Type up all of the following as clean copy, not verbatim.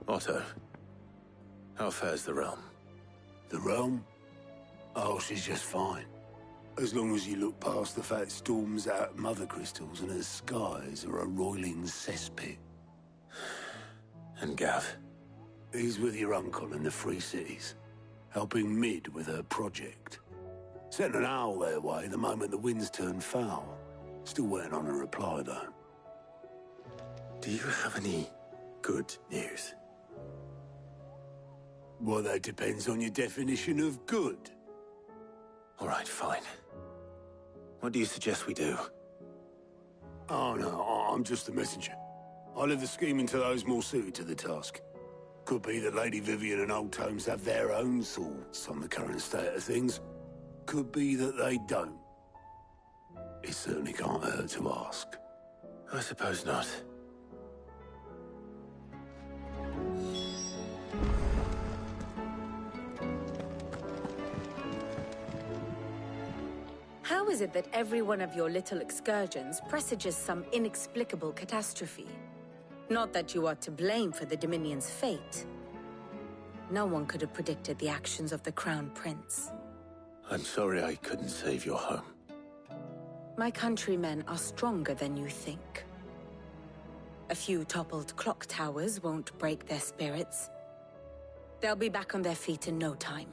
Otto, how fares the realm? The realm? Oh, she's just fine. As long as you look past the fat storms out mother crystals and her skies are a roiling cesspit. And Gav? He's with your uncle in the Free Cities, helping Mid with her project. Sent an owl their way the moment the winds turned foul. Still waiting on a reply, though. Do you have any good news? Well, that depends on your definition of good. All right, fine. What do you suggest we do? Oh, no, I'm just a messenger. I leave the scheming to those more suited to the task. Could be that Lady Vivian and Old Tomes have their own thoughts on the current state of things. Could be that they don't. It certainly can't hurt to ask. I suppose not. How is it that every one of your little excursions presages some inexplicable catastrophe? Not that you are to blame for the Dominion's fate. No one could have predicted the actions of the Crown Prince. I'm sorry I couldn't save your home. My countrymen are stronger than you think. A few toppled clock towers won't break their spirits. They'll be back on their feet in no time.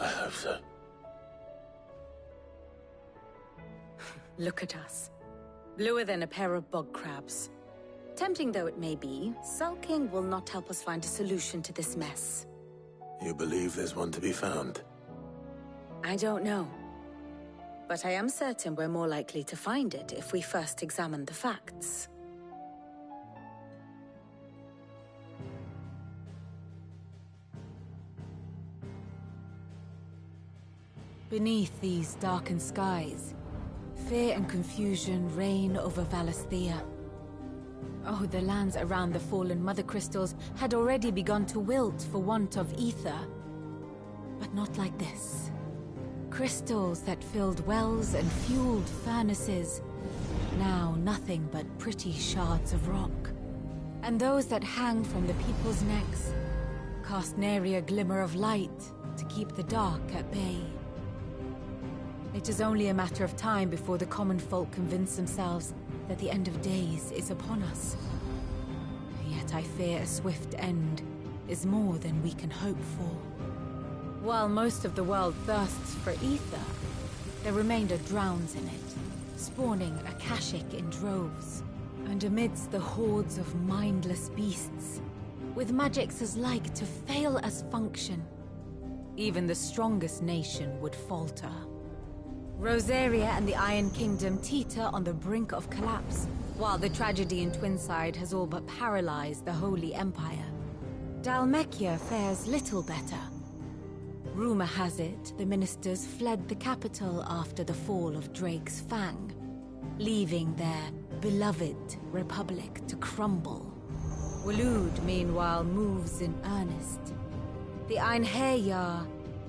I hope so. Look at us. Bluer than a pair of bog crabs. Tempting though it may be, sulking will not help us find a solution to this mess. You believe there's one to be found? I don't know. But I am certain we're more likely to find it if we first examine the facts. Beneath these darkened skies, fear and confusion reign over Valisthea. Oh, the lands around the fallen Mother Crystals had already begun to wilt for want of ether. But not like this. Crystals that filled wells and fueled furnaces, now nothing but pretty shards of rock. And those that hang from the people's necks cast nary a glimmer of light to keep the dark at bay. It is only a matter of time before the common folk convince themselves that the end of days is upon us. Yet I fear a swift end is more than we can hope for. While most of the world thirsts for ether, the remainder drowns in it, spawning Akashic in droves. And amidst the hordes of mindless beasts, with magics as like to fail as function, even the strongest nation would falter. Rosaria and the Iron Kingdom teeter on the brink of collapse, while the tragedy in Twinside has all but paralyzed the Holy Empire. Dhalmekia fares little better. Rumor has it the ministers fled the capital after the fall of Drake's Fang, leaving their beloved republic to crumble. Waloed, meanwhile, moves in earnest. The Einherjar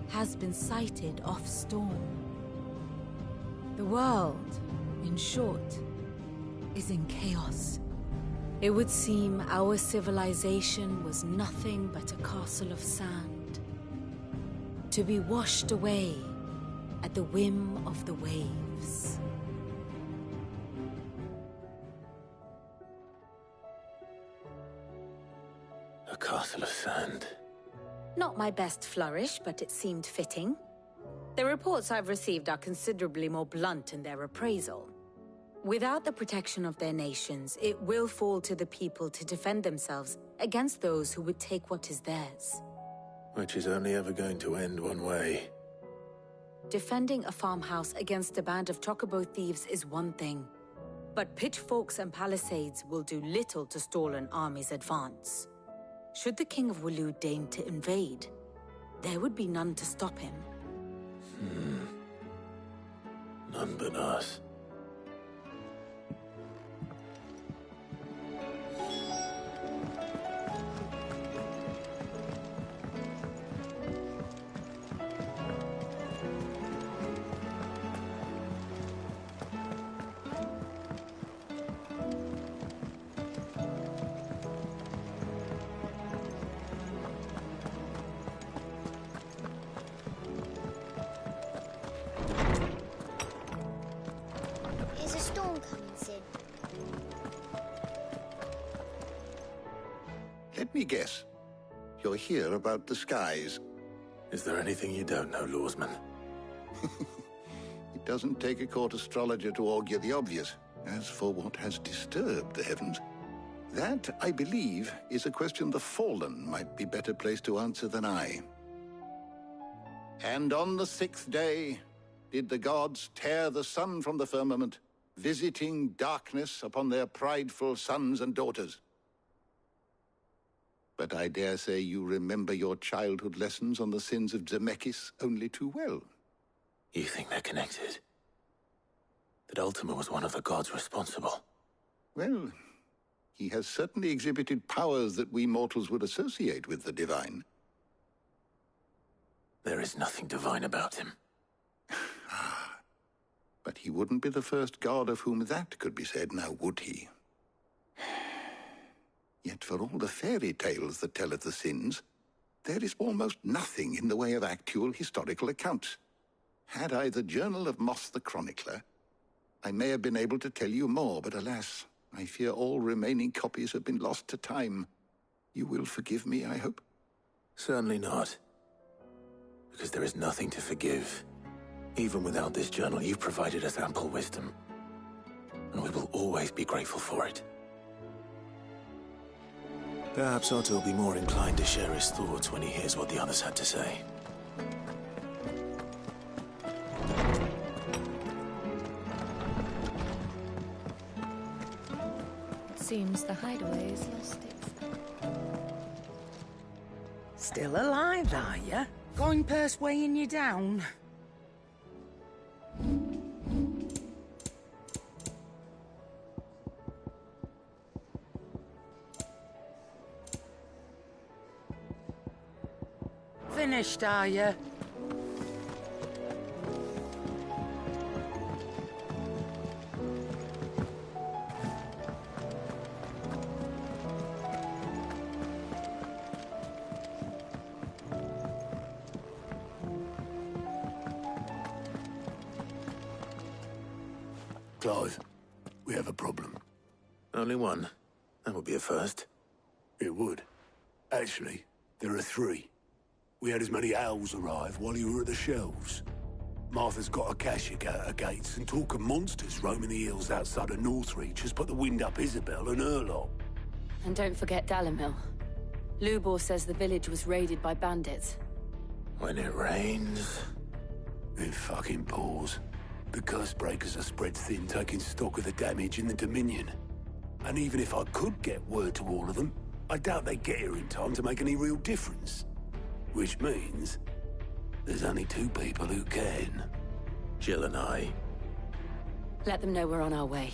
has been sighted off-storm. The world, in short, is in chaos. It would seem our civilization was nothing but a castle of sand, to be washed away at the whim of the waves. A castle of sand. Not my best flourish, but it seemed fitting. The reports I've received are considerably more blunt in their appraisal. Without the protection of their nations, it will fall to the people to defend themselves against those who would take what is theirs. Which is only ever going to end one way. Defending a farmhouse against a band of chocobo thieves is one thing, but pitchforks and palisades will do little to stall an army's advance. Should the King of Waloed deign to invade, there would be none to stop him. None but us. Let me guess. You're here about the skies. Is there anything you don't know, Lawsman? It doesn't take a court astrologer to augur the obvious. As for what has disturbed the heavens, that, I believe, is a question the Fallen might be better placed to answer than I. And on the 6th day did the gods tear the sun from the firmament, visiting darkness upon their prideful sons and daughters. But I dare say you remember your childhood lessons on the sins of Zemeckis only too well. You think they're connected? That Ultima was one of the gods responsible? Well, he has certainly exhibited powers that we mortals would associate with the divine. There is nothing divine about him. But he wouldn't be the first god of whom that could be said, now would he? Yet for all the fairy tales that tell of the sins, there is almost nothing in the way of actual historical accounts. Had I the Journal of Moss the Chronicler, I may have been able to tell you more, but alas, I fear all remaining copies have been lost to time. You will forgive me, I hope? Certainly not. Because there is nothing to forgive. Even without this journal, you've provided us ample wisdom. And we will always be grateful for it. Perhaps Otto will be more inclined to share his thoughts when he hears what the others had to say. Seems the hideaway is lost its... Still alive, are you? Going purse weighing you down? Finished, are you? Clive, we have a problem. Only one. That would be a first. It would. Actually, there are 3. We had as many owls arrive while you were at the shelves. Martha's got a Akashic out her gates, and talk of monsters roaming the hills outside of Northreach has put the wind up Isabel and her lot. And don't forget Dalimil. Lubor says the village was raided by bandits. When it rains... It fucking pours. The curse breakers are spread thin, taking stock of the damage in the Dominion. And even if I could get word to all of them, I doubt they'd get here in time to make any real difference. Which means there's only 2 people who can. Jill and I. Let them know we're on our way.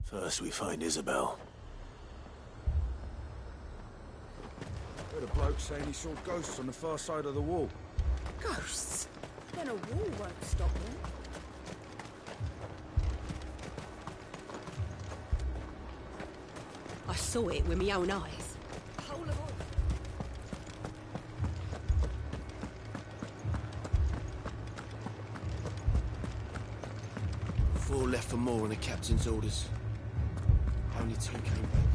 First we find Isabel. Heard a bloke saying he saw ghosts on the far side of the wall. Ghosts? Then a wall won't stop them. I saw it with my own eyes. Whole of all. 4 left for more on the captain's orders. Only 2 came back.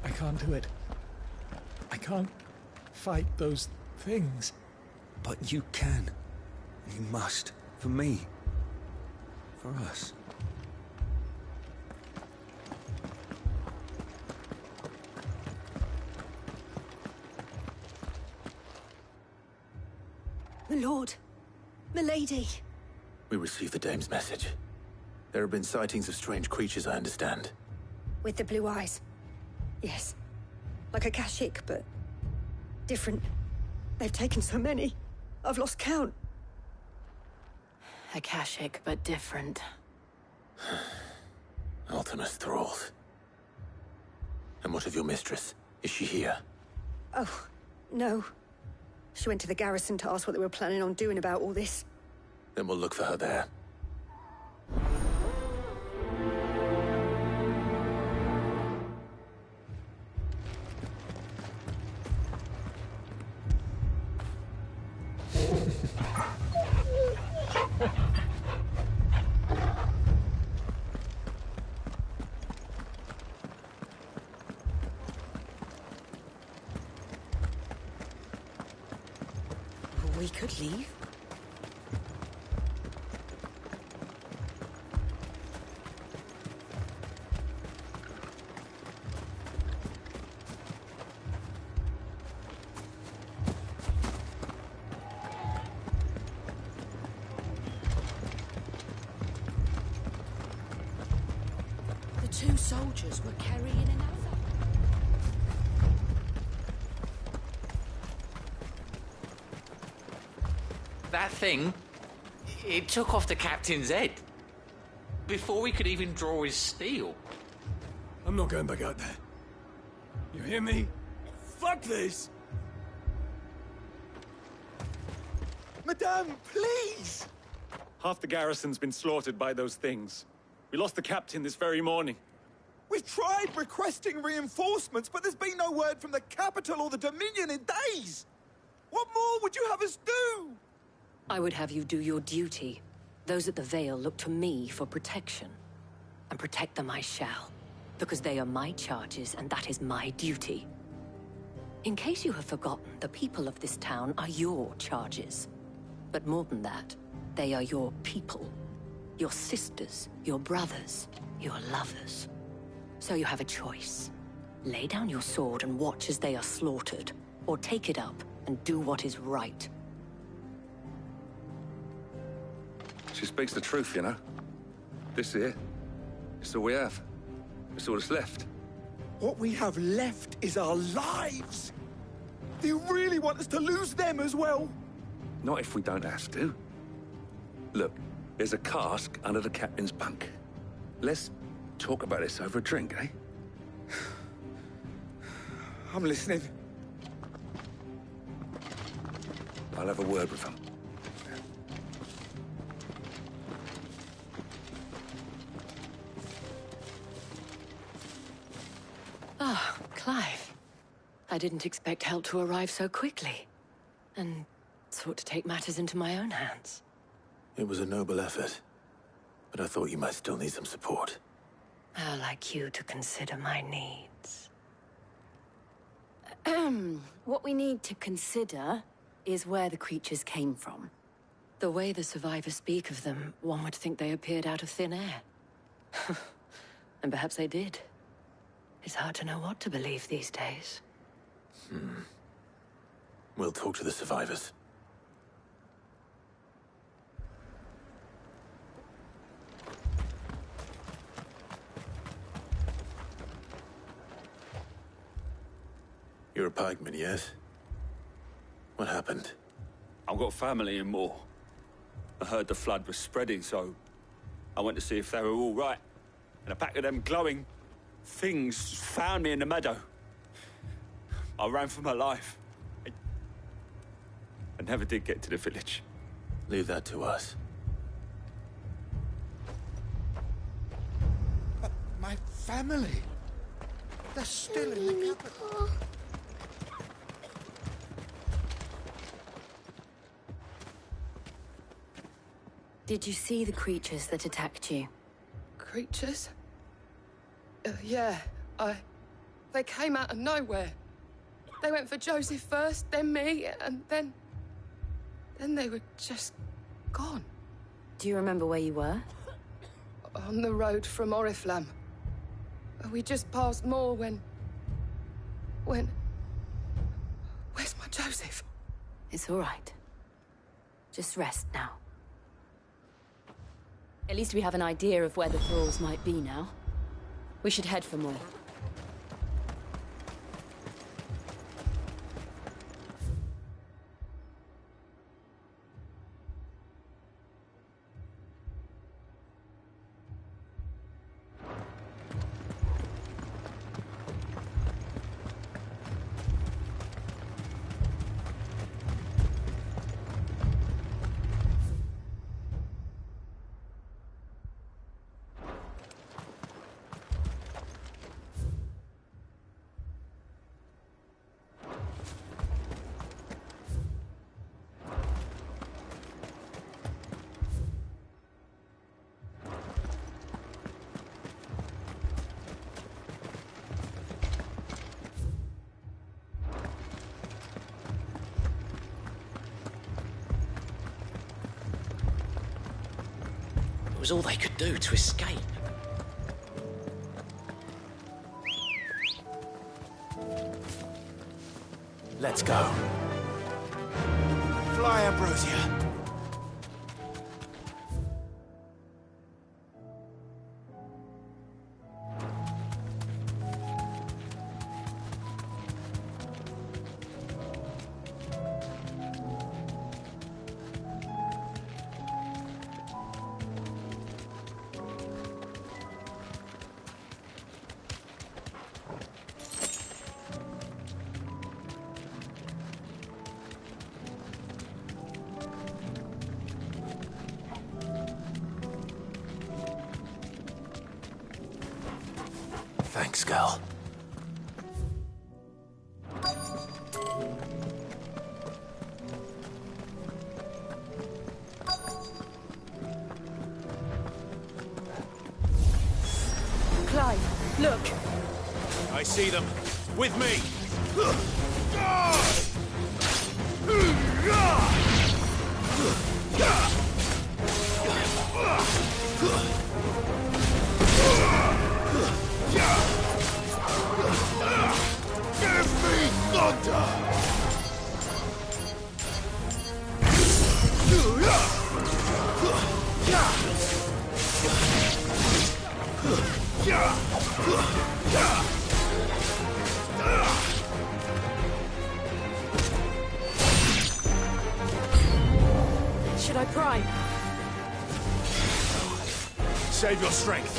I can't do it. I can't fight those things. But you can. You must. For me. For us. My lord. Milady. We received the dame's message. There have been sightings of strange creatures, I understand. With the blue eyes. Yes. Like a Akashic, but different. They've taken so many. I've lost count. Akashic, but different. Ultima's thralls. And what of your mistress? Is she here? Oh, no. She went to the garrison to ask what they were planning on doing about all this. Then we'll look for her there. We could leave. The two soldiers were carrying another. That thing, it took off the captain's head. Before we could even draw his steel. I'm not going back out there. You hear me? Fuck this! Madame, please! Half the garrison's been slaughtered by those things. We lost the captain this very morning. We've tried requesting reinforcements, but there's been no word from the capital or the Dominion in days! What more would you have us do? I would have you do your duty. Those at the Vale look to me for protection. And protect them I shall. Because they are my charges, and that is my duty. In case you have forgotten, the people of this town are your charges. But more than that, they are your people. Your sisters, your brothers, your lovers. So you have a choice. Lay down your sword and watch as they are slaughtered, or take it up and do what is right. She speaks the truth, you know. This here, it's all we have. It's all that's left. What we have left is our lives! Do you really want us to lose them as well? Not if we don't have to. Look, there's a cask under the captain's bunk. Let's talk about this over a drink, eh? I'm listening. I'll have a word with them. Ah, Clive. I didn't expect help to arrive so quickly. And sought to take matters into my own hands. It was a noble effort, but I thought you might still need some support. I'd like you to consider my needs. What we need to consider is where the creatures came from. The way the survivors speak of them, one would think they appeared out of thin air. And perhaps they did. It's hard to know what to believe these days. We'll talk to the survivors. You're a pikeman, yes? What happened? I've got family in Moor. I heard the flood was spreading, so I went to see if they were all right. And a pack of them glowing things found me in the meadow. I ran for my life. I never did get to the village. Leave that to us. But my family... they're still in the capital. Did you see the creatures that attacked you? Creatures? Yeah, they came out of nowhere. They went for Joseph first, then me, and then they were just gone. Do you remember where you were? On the road from Oriflamme. We just passed Moor when... Where's my Joseph? It's all right. Just rest now. At least we have an idea of where the thralls might be now. We should head for more. It was all they could do to escape. Let's go. Fly, Ambrosia. Thanks, Gal. Clive, look! I see them. With me! Give me thunder! Should I prime? Save your strength.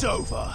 It's over.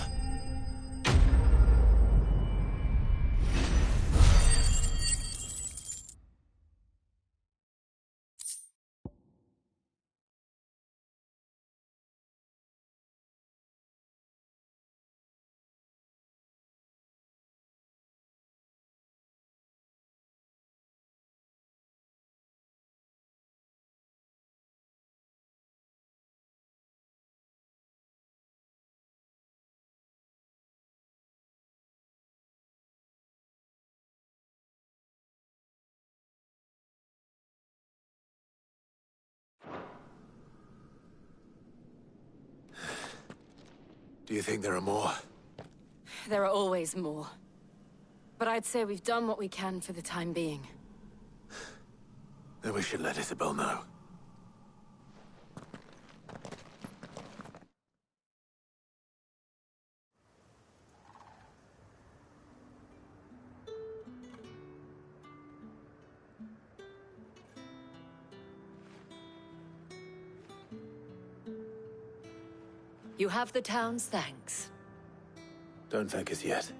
Do you think there are more? There are always more. But I'd say we've done what we can for the time being. Then we should let Isabel know. You have the town's thanks. Don't thank us yet.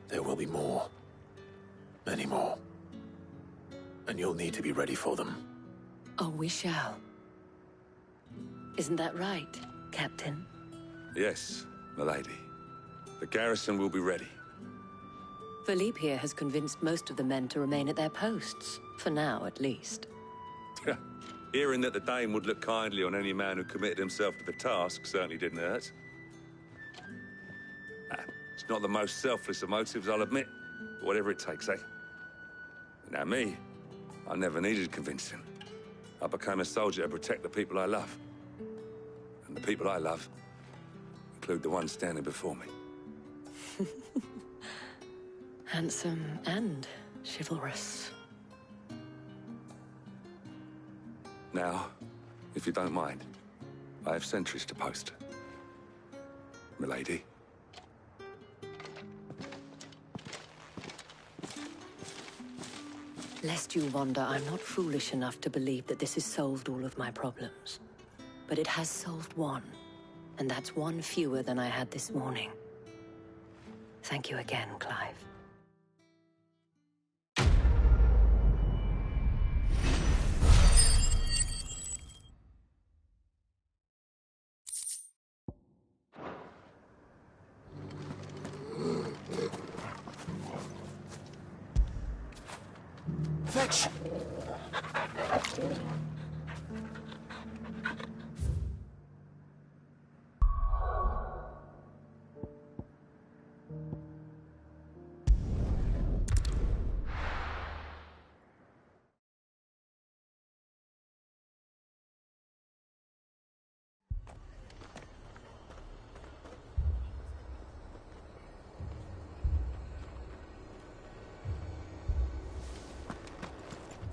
There will be more. Many more. And you'll need to be ready for them. Oh, we shall. Isn't that right, Captain? Yes, milady. The garrison will be ready. Philippe here has convinced most of the men to remain at their posts. For now, at least. Hearing that the Dane would look kindly on any man who committed himself to the task certainly didn't hurt. It's not the most selfless of motives, I'll admit. But whatever it takes, eh? Now me, I never needed convincing. I became a soldier to protect the people I love. And the people I love include the ones standing before me. Handsome and chivalrous. Now, if you don't mind, I have sentries to post. Milady. Lest you wonder, I'm not foolish enough to believe that this has solved all of my problems. But it has solved one, and that's one fewer than I had this morning. Thank you again, Clive. Fetch!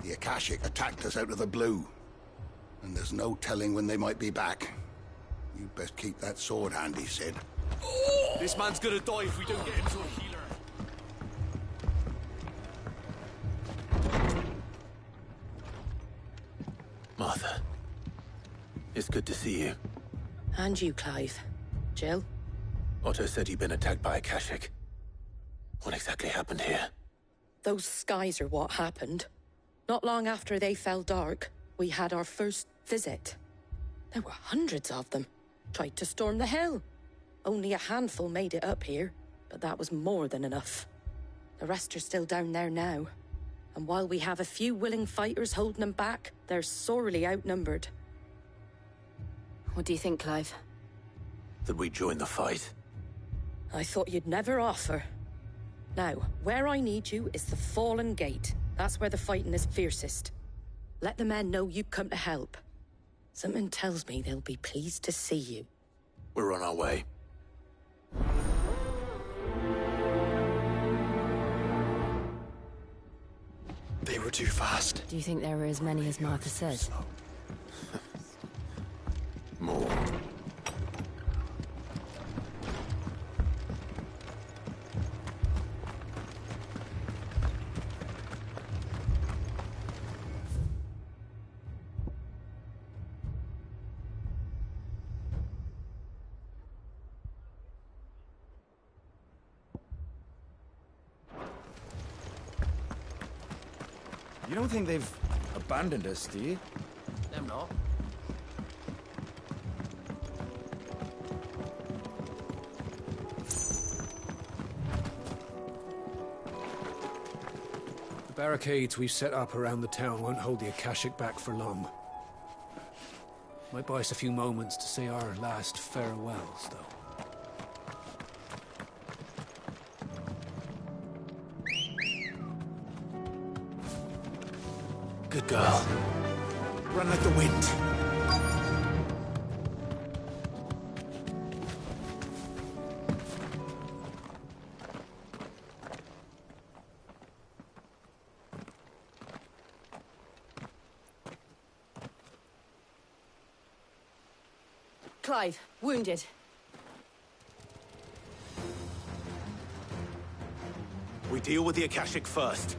The Akashic attacked us out of the blue. And there's no telling when they might be back. You'd best keep that sword handy, Sid. This man's gonna die if we don't get him to a healer. Martha. It's good to see you. And you, Clive. Jill? Otto said you'd been attacked by Akashic. What exactly happened here? Those skies are what happened. Not long after they fell dark, we had our first visit. There were hundreds of them. Tried to storm the hill. Only a handful made it up here, but that was more than enough. The rest are still down there now. And while we have a few willing fighters holding them back, they're sorely outnumbered. What do you think, Clive? That we join the fight? I thought you'd never offer. Now, where I need you is the Fallen Gate. That's where the fighting is fiercest. Let the men know you've come to help. Something tells me they'll be pleased to see you. We're on our way. They were too fast. Do you think there were as many as Martha said? More. You don't think they've abandoned us, do you? Them not. The barricades we've set up around the town won't hold the Akashic back for long. Might buy us a few moments to say our last farewells, though. Good girl. Run like the wind. Clive, wounded. We deal with the Akashic first.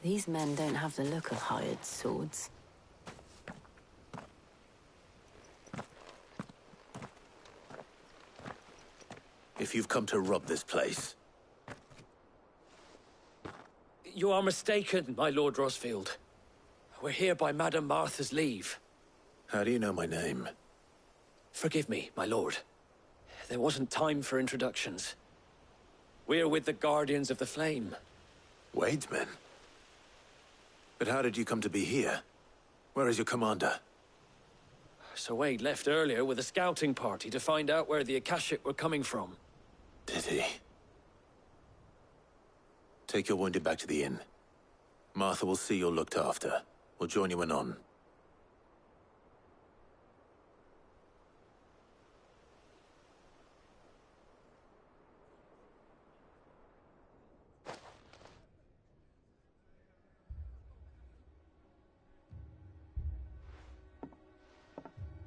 These men don't have the look of hired swords. If you've come to rob this place... You are mistaken, my Lord Rosfield. We're here by Madame Martha's leave. How do you know my name? Forgive me, my lord. There wasn't time for introductions. We're with the Guardians of the Flame. Wade's men? But how did you come to be here? Where is your commander? Sir Wade left earlier with a scouting party to find out where the Akashic were coming from. Did he? Take your wounded back to the inn. Martha will see you're looked after. We'll join you anon.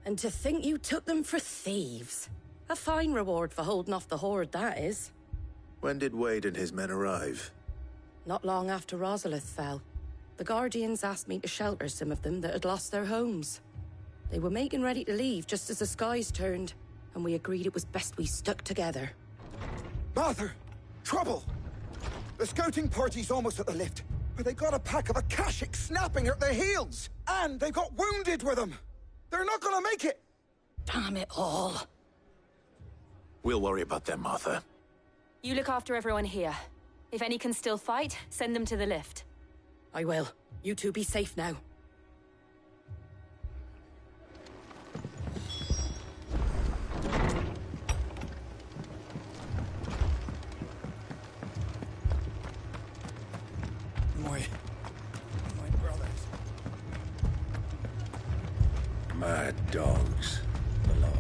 And to think you took them for thieves. A fine reward for holding off the horde, that is. When did Wade and his men arrive? Not long after Rosalith fell. The Guardians asked me to shelter some of them that had lost their homes. They were making ready to leave just as the skies turned, and we agreed it was best we stuck together. Martha! Trouble! The scouting party's almost at the lift, but they got a pack of Akashic snapping at their heels! And they've got wounded with them! They're not gonna make it! Damn it all. We'll worry about them, Martha. You look after everyone here. If any can still fight, send them to the lift. I will. You two be safe now. My brothers. Mad dogs. Beloved.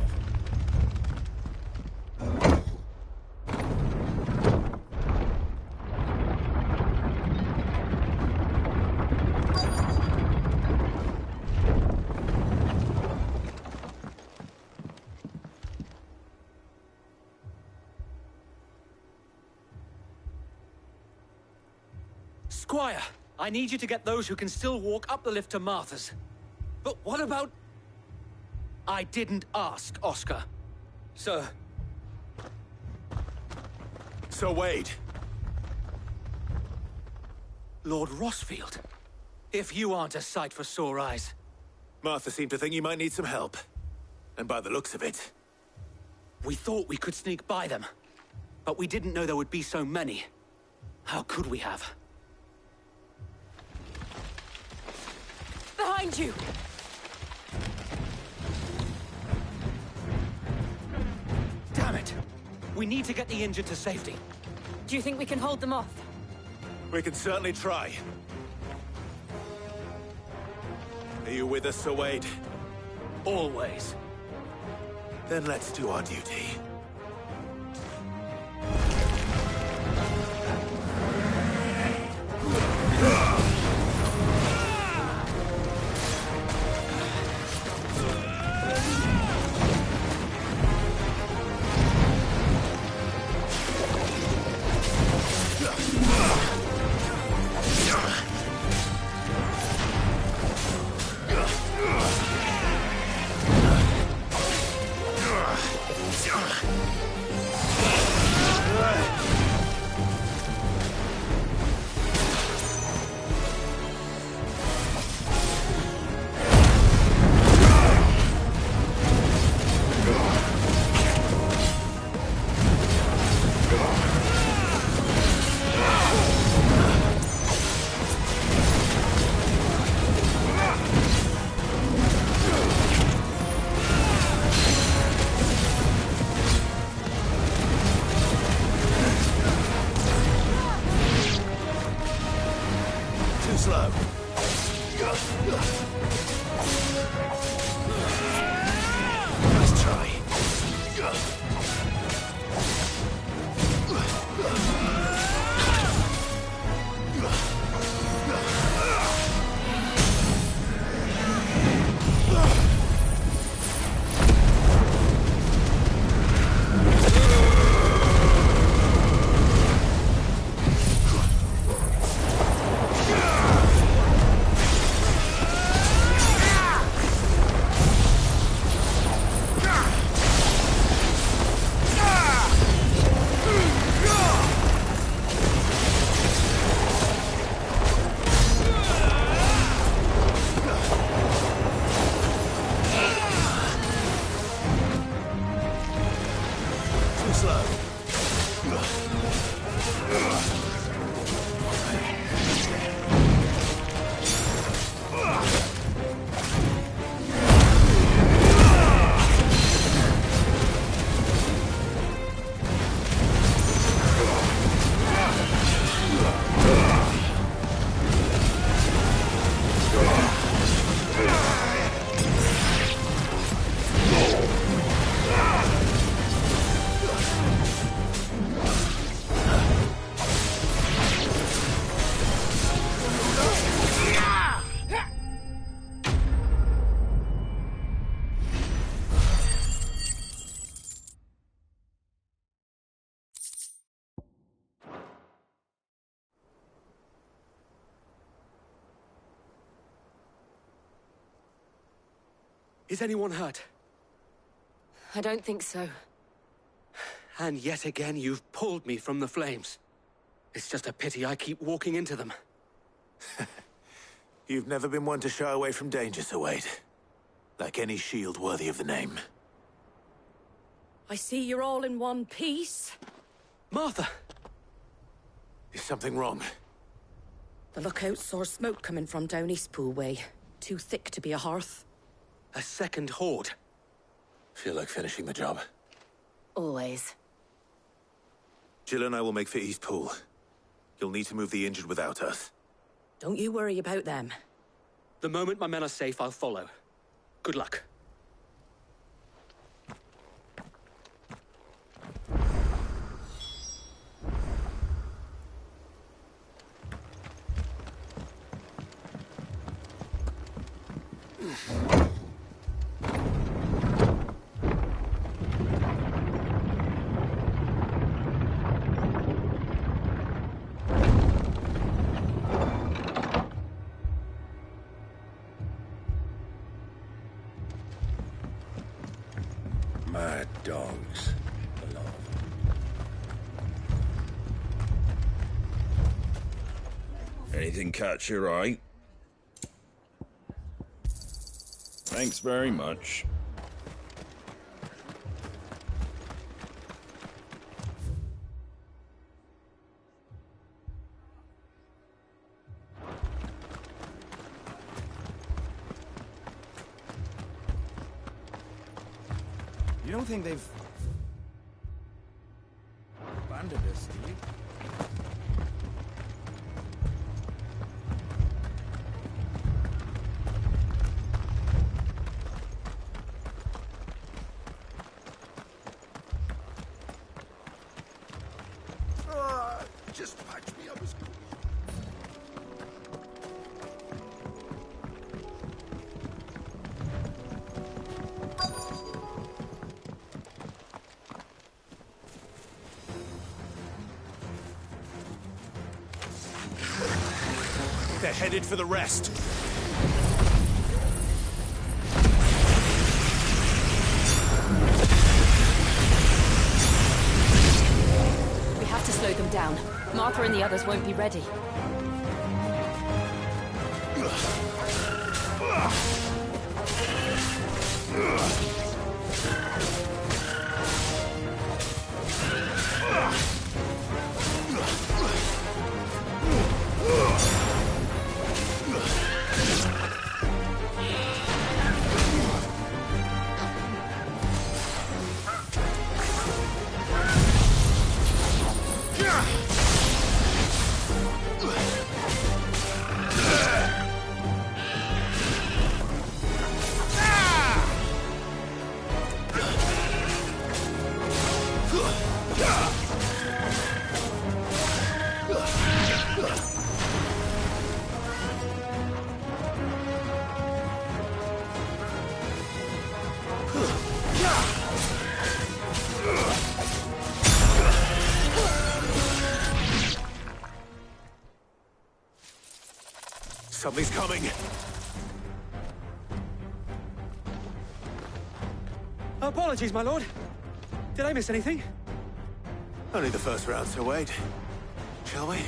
Squire, I need you to get those who can still walk up the lift to Martha's. But what about... I didn't ask, Oscar. Sir. Sir Wade. Lord Rosfield. If you aren't a sight for sore eyes. Martha seemed to think you might need some help. And by the looks of it... We thought we could sneak by them. But we didn't know there would be so many. How could we have? Behind you! Damn it! We need to get the injured to safety. Do you think we can hold them off? We can certainly try. Are you with us, Sir Wade? Always. Then let's do our duty. Is anyone hurt? I don't think so. And yet again, you've pulled me from the flames. It's just a pity I keep walking into them. You've never been one to shy away from danger, Sir Wade. Like any shield worthy of the name. I see you're all in one piece. Martha! Is something wrong? The lookout saw smoke coming from down Eastpool way. Too thick to be a hearth. A second horde. Feel like finishing the job? Always. Jill and I will make for Eastpool. You'll need to move the injured without us. Don't you worry about them. The moment my men are safe, I'll follow. Good luck. Mad dogs. Anything catch your eye? Thanks very much. You don't think they've abandoned us, do you? Just patch me up as quick. They're headed for the rest. We have to slow them down. Martha and the others won't be ready. Something's coming. Apologies, my lord. Did I miss anything? Only the first round, so wait. Shall we?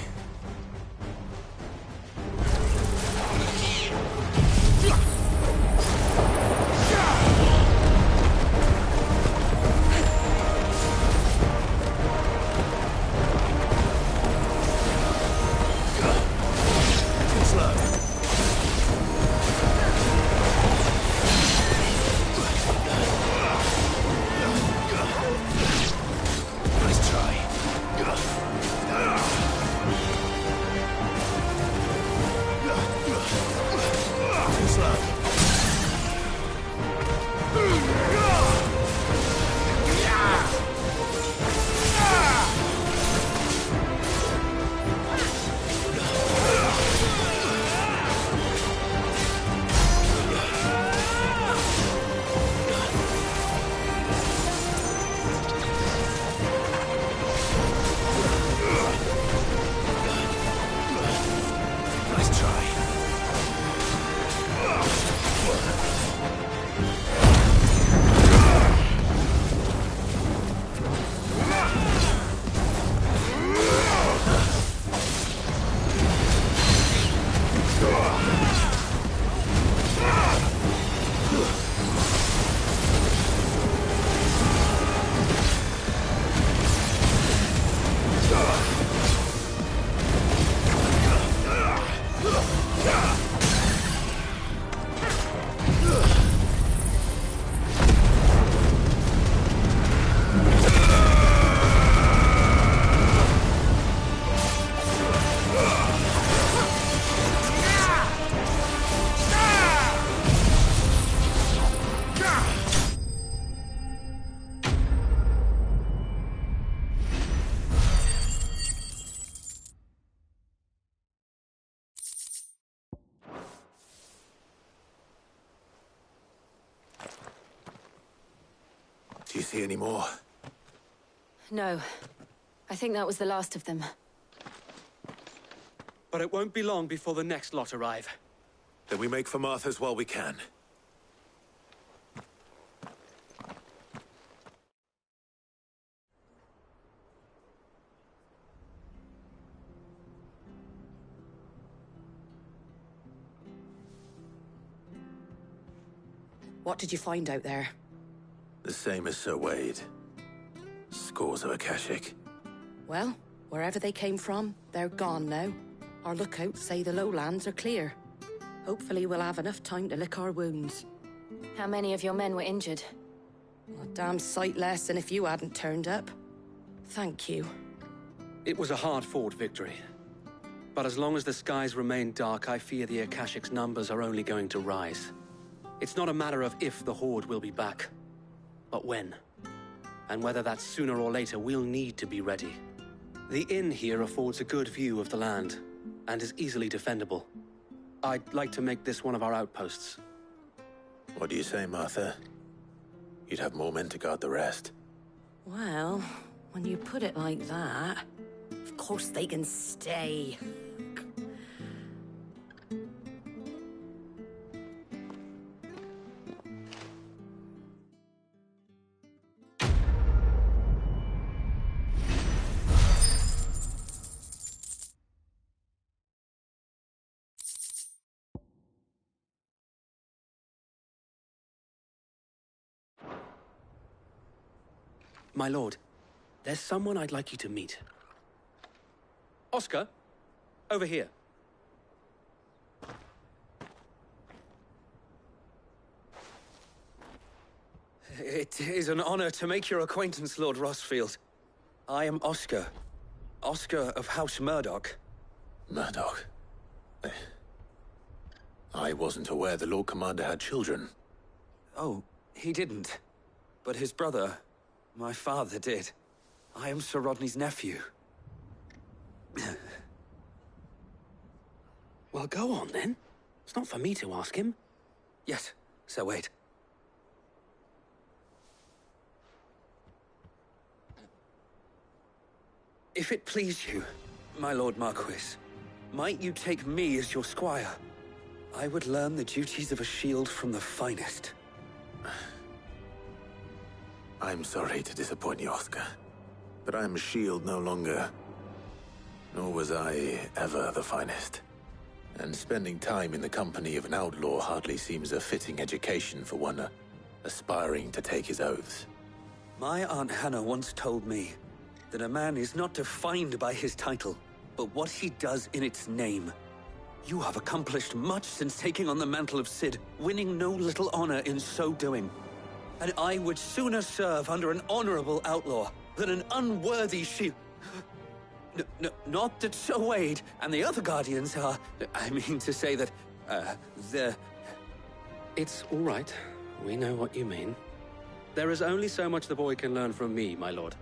Do you see any more? No. I think that was the last of them. But it won't be long before the next lot arrive. Then we make for Martha's while we can. What did you find out there? The same as Sir Wade. Scores of Akashic. Well, wherever they came from, they're gone now. Our lookouts say the lowlands are clear. Hopefully we'll have enough time to lick our wounds. How many of your men were injured? A damn sight less than if you hadn't turned up. Thank you. It was a hard-fought victory. But as long as the skies remain dark, I fear the Akashic's numbers are only going to rise. It's not a matter of if the Horde will be back, but when. And whether that's sooner or later, we'll need to be ready. The inn here affords a good view of the land, and is easily defendable. I'd like to make this one of our outposts. What do you say, Martha? You'd have more men to guard the rest. Well, when you put it like that, of course they can stay. My lord, there's someone I'd like you to meet. Oscar, over here. It is an honor to make your acquaintance, Lord Rosfield. I am Oscar. Oscar of House Murdoch. Murdoch? I wasn't aware the Lord Commander had children. Oh, he didn't. But his brother, my father, did. I am Sir Rodney's nephew. Well, go on, then. It's not for me to ask him. Yes, Sir Wade. If it please you, my Lord Marquis, might you take me as your squire? I would learn the duties of a shield from the finest. I'm sorry to disappoint you, Oscar, but I'm a shield no longer. Nor was I ever the finest. And spending time in the company of an outlaw hardly seems a fitting education for one aspiring to take his oaths. My Aunt Hannah once told me that a man is not defined by his title, but what he does in its name. You have accomplished much since taking on the mantle of Cid, winning no little honor in so doing. And I would sooner serve under an honorable outlaw than an unworthy shield. Not that Sir Wade and the other Guardians are... I mean to say that, they're... It's all right. We know what you mean. There is only so much the boy can learn from me, my lord.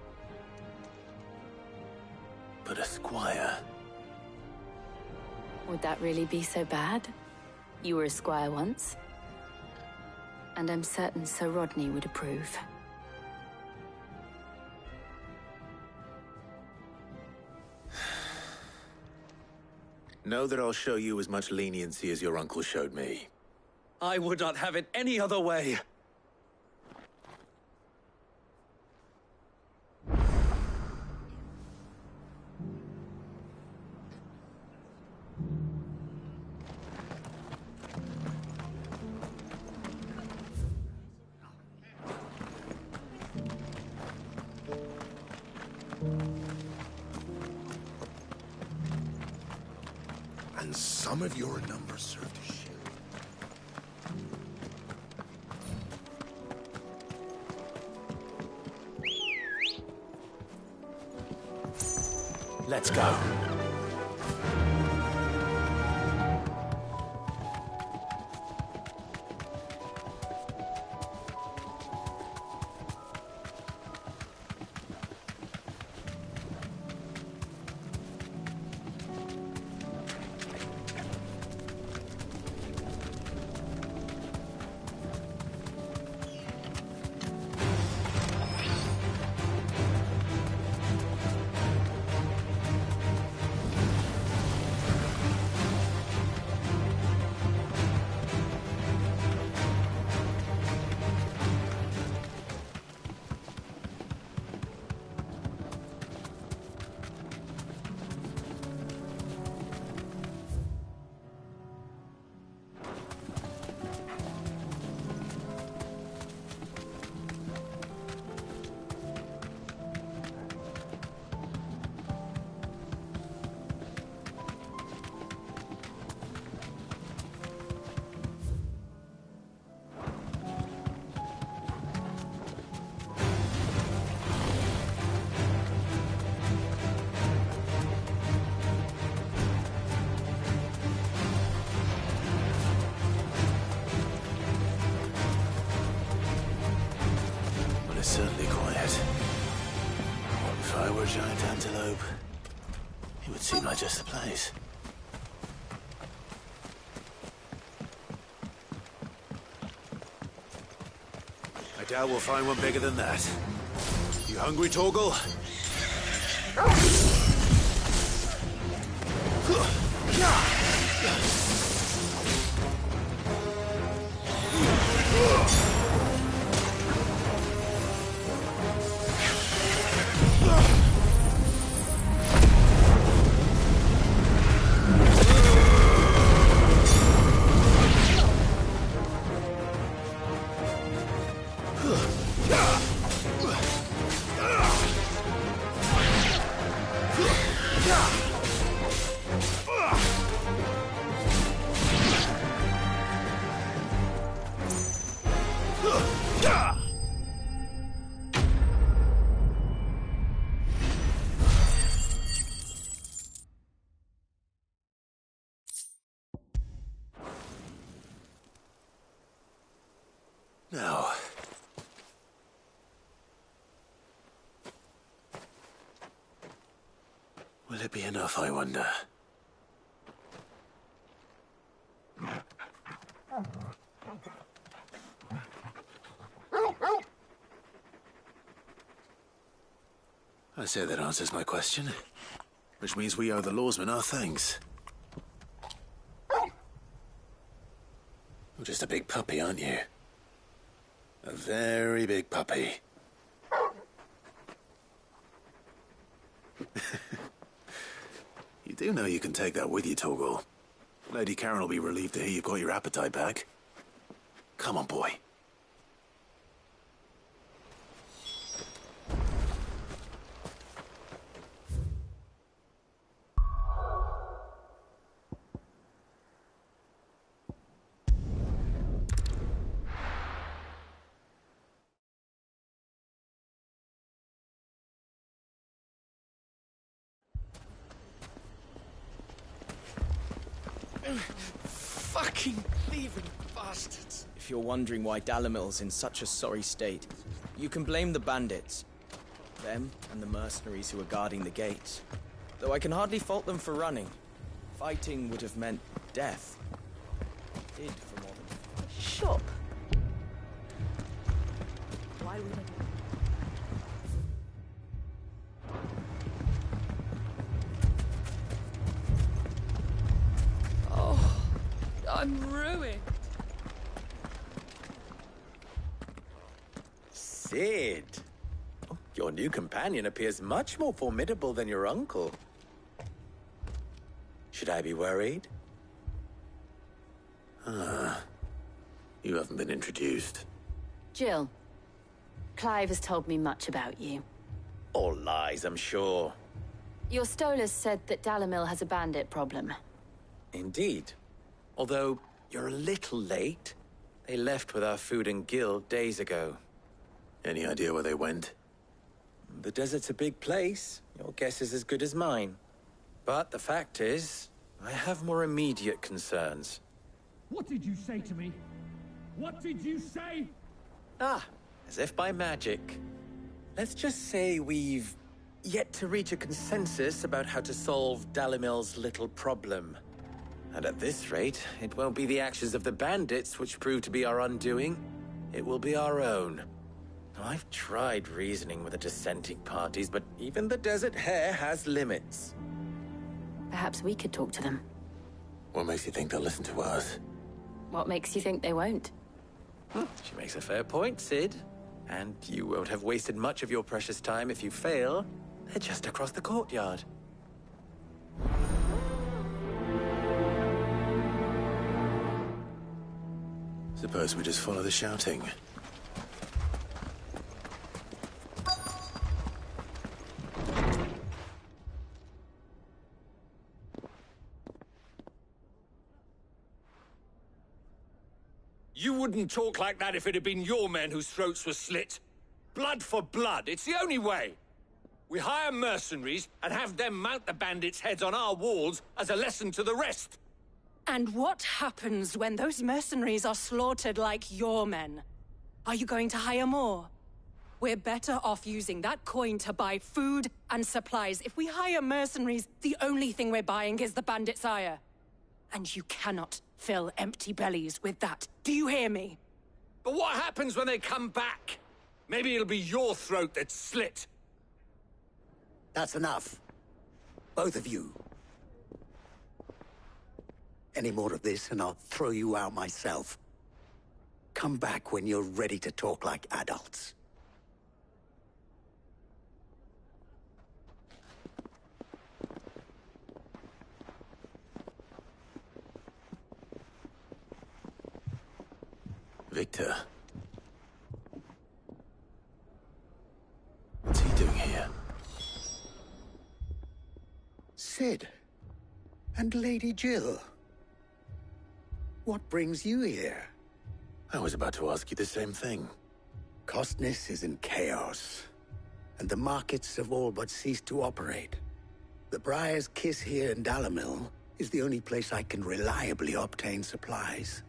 But a squire... Would that really be so bad? You were a squire once. And I'm certain Sir Rodney would approve. Know that I'll show you as much leniency as your uncle showed me. I would not have it any other way. And some of your numbers serve to shield. Let's go. Certainly quiet. What if I were a giant antelope? It would seem like just the place. I doubt we'll find one bigger than that. You hungry, Torgal? Now, will it be enough, I wonder? I say that answers my question, which means we owe the lawsmen our thanks. You're just a big puppy, aren't you? A very big puppy. You do know you can take that with you, Torgal. Lady Karen will be relieved to hear you've got your appetite back. Come on, boy. Fucking thieving bastards! If you're wondering why Dalimil's in such a sorry state, you can blame the bandits. Them and the mercenaries who are guarding the gates. Though I can hardly fault them for running. Fighting would have meant death. It did for more than... Shop? Why would I... I'm ruined. Cid! Oh, your new companion appears much more formidable than your uncle. Should I be worried? Ah, you haven't been introduced. Jill, Clive has told me much about you. All lies, I'm sure. Your Stolas said that Dalimil has a bandit problem. Indeed. Although, you're a little late. They left with our food and guild days ago. Any idea where they went? The desert's a big place. Your guess is as good as mine. But the fact is, I have more immediate concerns. What did you say to me? What did you say? Ah, as if by magic. Let's just say we've yet to reach a consensus about how to solve Dalimil's little problem. And at this rate, it won't be the actions of the bandits which prove to be our undoing. It will be our own. I've tried reasoning with the dissenting parties, but even the Desert Hare has limits. Perhaps we could talk to them. What makes you think they'll listen to us? What makes you think they won't? She makes a fair point, Cid. And you won't have wasted much of your precious time if you fail. They're just across the courtyard. Suppose we just follow the shouting. You wouldn't talk like that if it had been your men whose throats were slit. Blood for blood, it's the only way. We hire mercenaries and have them mount the bandits' heads on our walls as a lesson to the rest. And what happens when those mercenaries are slaughtered like your men? Are you going to hire more? We're better off using that coin to buy food and supplies. If we hire mercenaries, the only thing we're buying is the bandit's ire. And you cannot fill empty bellies with that. Do you hear me? But what happens when they come back? Maybe it'll be your throat that's slit. That's enough. Both of you. Any more of this and I'll throw you out myself. Come back when you're ready to talk like adults. Victor. What's he doing here? Cid. And Lady Jill. What brings you here? I was about to ask you the same thing. Costness is in chaos, and the markets have all but ceased to operate. The Briar's Kiss here in Dalimil is the only place I can reliably obtain supplies.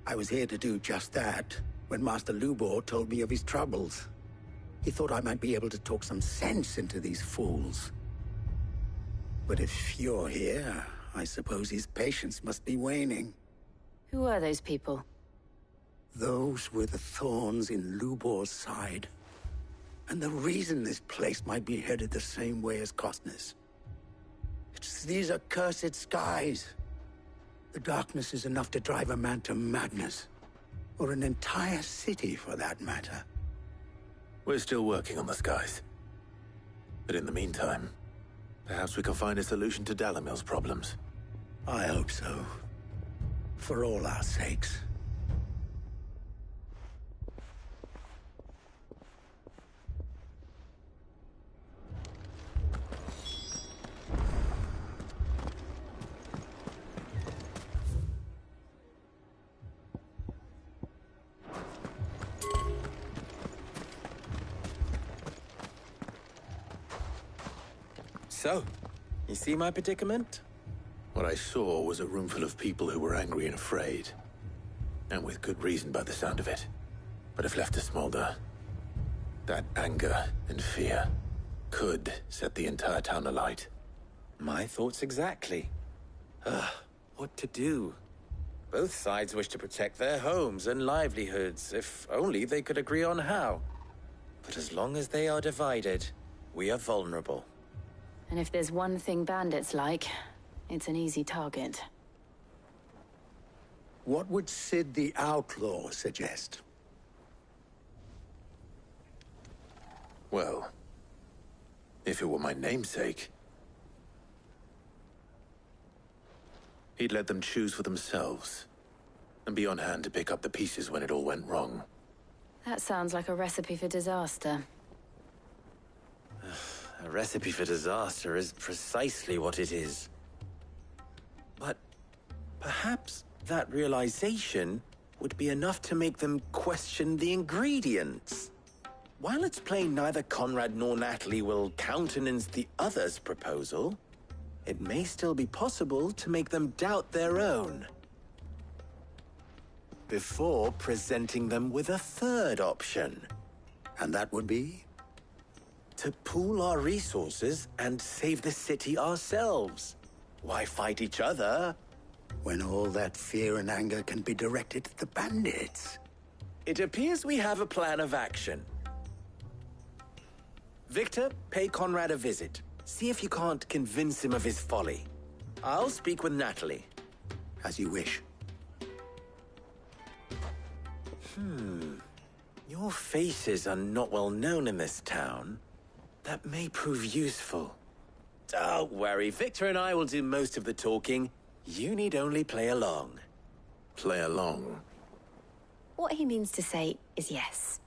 I was here to do just that when Master Lubor told me of his troubles. He thought I might be able to talk some sense into these fools. But if you're here, I suppose his patience must be waning. Who are those people? Those were the thorns in Lubor's side. And the reason this place might be headed the same way as Costness. It's these accursed skies. The darkness is enough to drive a man to madness. Or an entire city, for that matter. We're still working on the skies. But in the meantime, perhaps we can find a solution to Dalimil's problems. I hope so. For all our sakes. So, you see my predicament? What I saw was a room full of people who were angry and afraid. And with good reason by the sound of it. But if left to smolder, that anger and fear could set the entire town alight. My thoughts exactly. What to do? Both sides wish to protect their homes and livelihoods, if only they could agree on how. But as long as they are divided, we are vulnerable. And if there's one thing bandits like, it's an easy target. What would Cid the Outlaw suggest? Well, if it were my namesake, he'd let them choose for themselves, and be on hand to pick up the pieces when it all went wrong. That sounds like a recipe for disaster. A recipe for disaster is precisely what it is. But perhaps that realization would be enough to make them question the ingredients. While it's plain neither Conrad nor Natalie will countenance the other's proposal, it may still be possible to make them doubt their own. Before presenting them with a third option. And that would be? To pool our resources and save the city ourselves. Why fight each other? When all that fear and anger can be directed at the bandits. It appears we have a plan of action. Victor, pay Conrad a visit. See if you can't convince him of his folly. I'll speak with Natalie. As you wish. Your faces are not well known in this town. That may prove useful. Don't worry, Victor and I will do most of the talking. You need only play along. Play along? What he means to say is yes.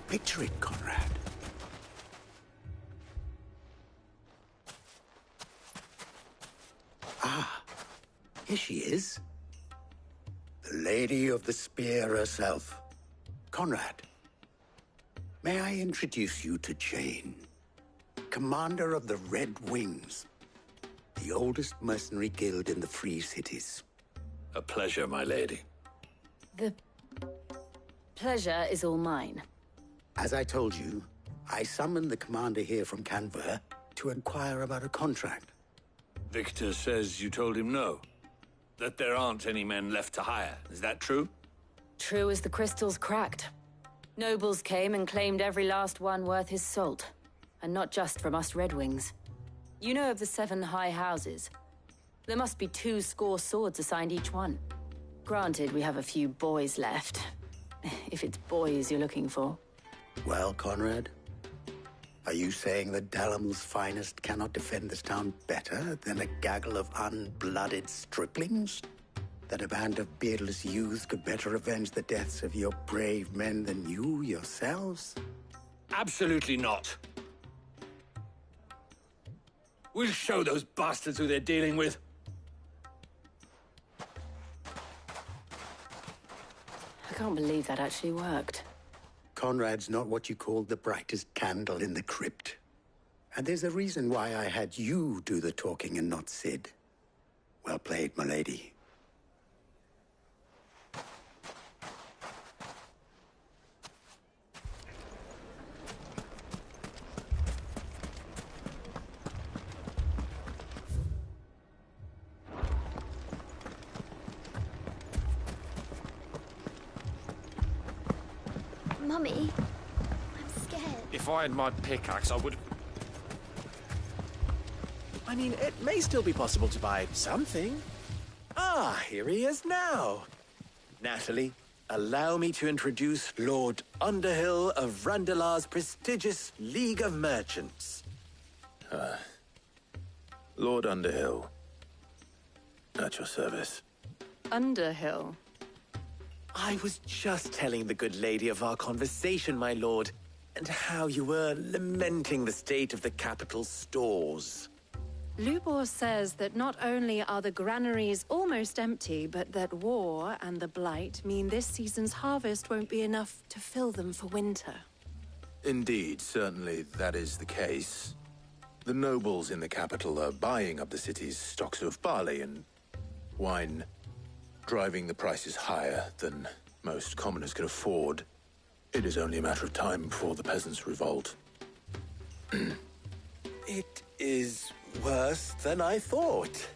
Picture it, Conrad. Here she is. The Lady of the Spear herself. Conrad. May I introduce you to Jane, commander of the Red Wings, the oldest mercenary guild in the Free Cities. A pleasure, my lady. The pleasure is all mine. As I told you, I summoned the commander here from Canver to inquire about a contract. Victor says you told him no. That there aren't any men left to hire. Is that true? True as the crystals cracked. Nobles came and claimed every last one worth his salt. And not just from us Red Wings. You know of the 7 high houses. There must be 200 swords assigned each one. Granted, we have a few boys left. If it's boys you're looking for. Well, Conrad, are you saying that Dalamil's finest cannot defend this town better than a gaggle of unblooded striplings? That a band of beardless youths could better avenge the deaths of your brave men than you yourselves? Absolutely not. We'll show those bastards who they're dealing with. I can't believe that actually worked. Conrad's not what you call the brightest candle in the crypt. And there's a reason why I had you do the talking and not Sid. Well played, my lady. Mummy, I'm scared. If I had my pickaxe, I would... I mean, it may still be possible to buy something. Ah, here he is now. Natalie, allow me to introduce Lord Underhill of Randalar's prestigious League of Merchants. Lord Underhill. At your service. Underhill? I was just telling the good lady of our conversation, my lord, and how you were lamenting the state of the capital's stores. Lubor says that not only are the granaries almost empty, but that war and the Blight mean this season's harvest won't be enough to fill them for winter. Indeed, certainly that is the case. The nobles in the capital are buying up the city's stocks of barley and wine, driving the prices higher than most commoners can afford. It is only a matter of time before the peasants revolt. It is worse than I thought.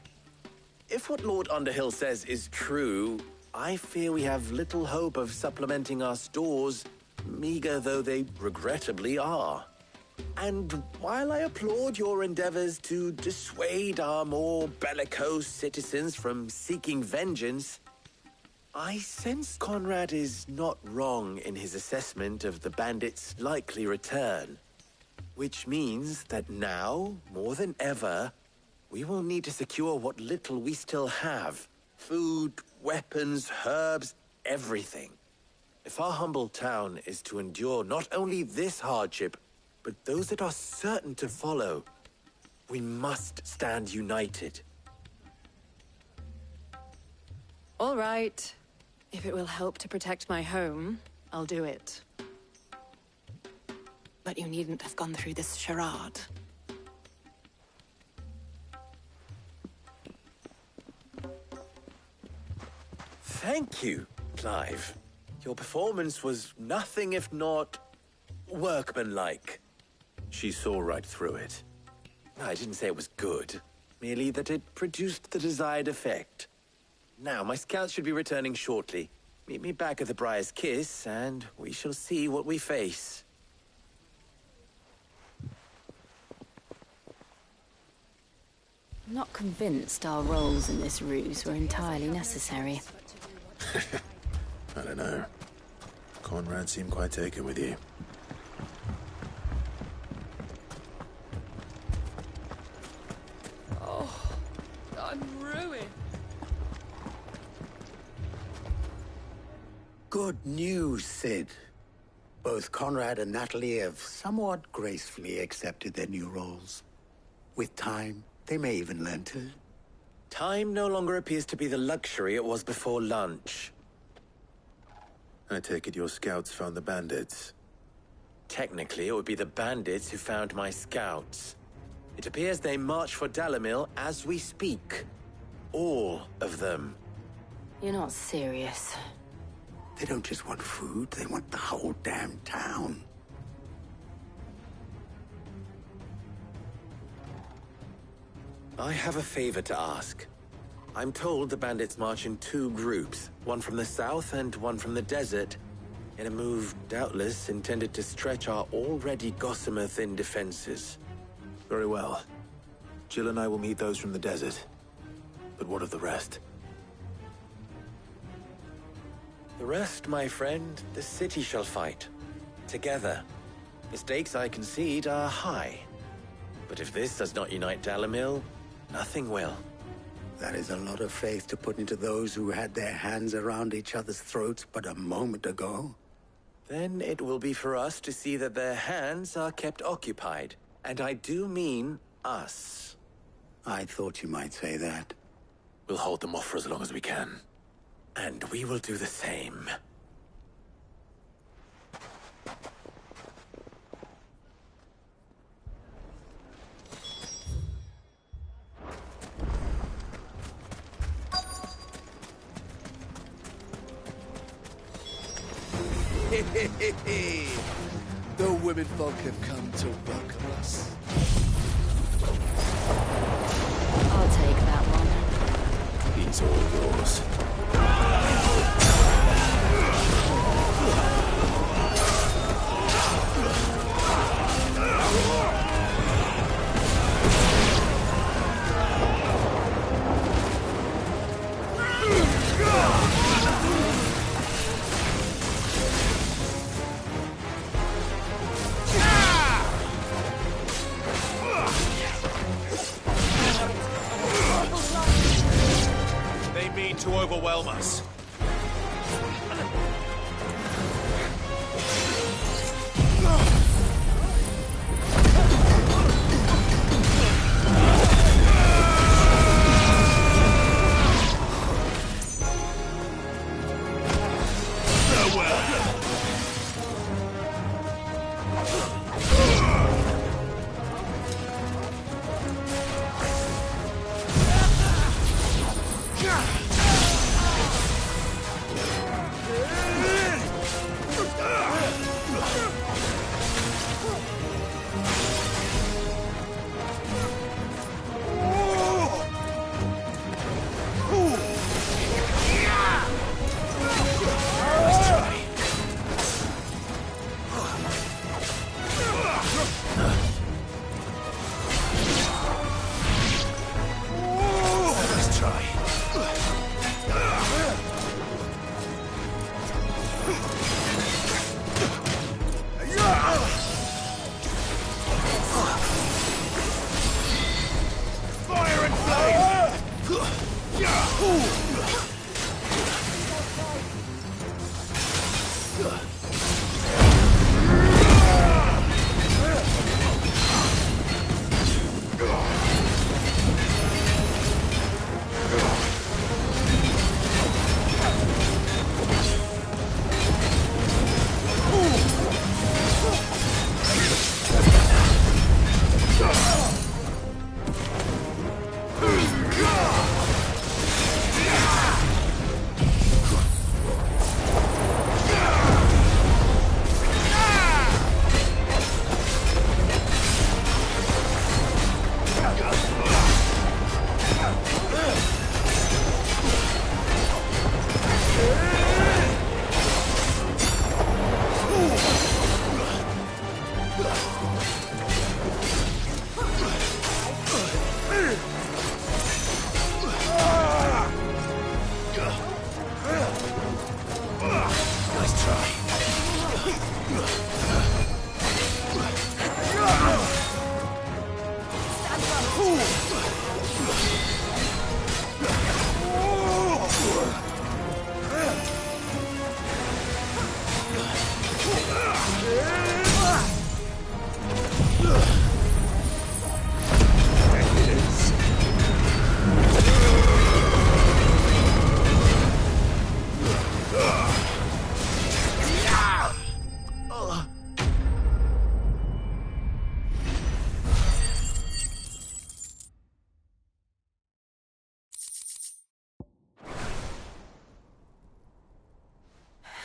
If what Lord Underhill says is true, I fear we have little hope of supplementing our stores, meager though they regrettably are. And while I applaud your endeavors to dissuade our more bellicose citizens from seeking vengeance, I sense Conrad is not wrong in his assessment of the bandits' likely return. Which means that now, more than ever, we will need to secure what little we still have. Food, weapons, herbs, everything. If our humble town is to endure not only this hardship, but those that are certain to follow, we must stand united. All right. If it will help to protect my home, I'll do it. But you needn't have gone through this charade. Thank you, Clive. Your performance was nothing if not workmanlike. She saw right through it. I didn't say it was good, merely that it produced the desired effect. Now, my scouts should be returning shortly. Meet me back at the Briar's Kiss, and we shall see what we face. I'm not convinced our roles in this ruse were entirely necessary. I don't know. Conrad seemed quite taken with you. Oh, I'm ruined. Good news, Sid. Both Conrad and Natalie have somewhat gracefully accepted their new roles. With time, they may even learn to Time no longer appears to be the luxury it was before lunch. I take it your scouts found the bandits. Technically, it would be the bandits who found my scouts. It appears they march for Dalimil as we speak. All of them. You're not serious. They don't just want food, they want the whole damn town. I have a favor to ask. I'm told the bandits march in 2 groups, one from the south and one from the desert, in a move doubtless intended to stretch our already gossamer-thin defenses. Very well. Jill and I will meet those from the desert. But what of the rest? The rest, my friend, the city shall fight. Together. The stakes, I concede, are high. But if this does not unite Dalimil, nothing will. That is a lot of faith to put into those who had their hands around each other's throats but a moment ago. Then it will be for us to see that their hands are kept occupied. And I do mean us. I thought you might say that. We'll hold them off for as long as we can. And we will do the same. The women folk have come to welcome us. I'll take that one. He's all yours. They mean to overwhelm us.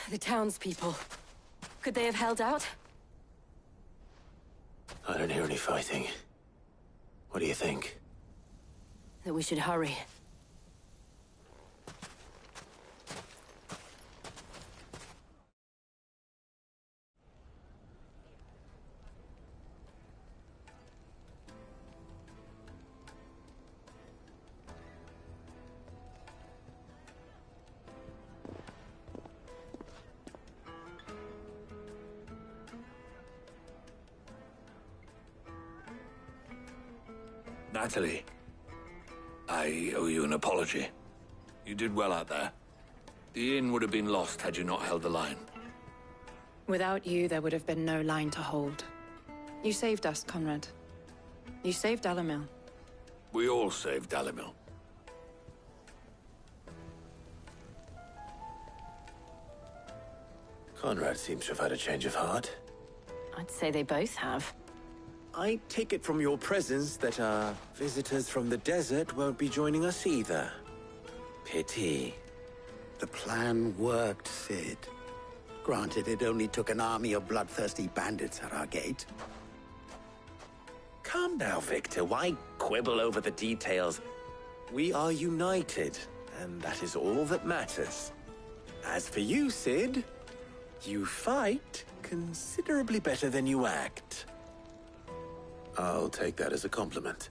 The townspeople. Could they have held out? I don't hear any fighting. What do you think? That we should hurry. Natalie, I owe you an apology. You did well out there. The inn would have been lost had you not held the line. Without you, there would have been no line to hold. You saved us, Conrad. You saved Dalimil. We all saved Dalimil. Conrad seems to have had a change of heart. I'd say they both have. I take it from your presence that our visitors from the desert won't be joining us either. Pity. The plan worked, Sid. Granted, it only took an army of bloodthirsty bandits at our gate. Calm now, Victor. Why quibble over the details? We are united, and that is all that matters. As for you, Sid, you fight considerably better than you act. I'll take that as a compliment.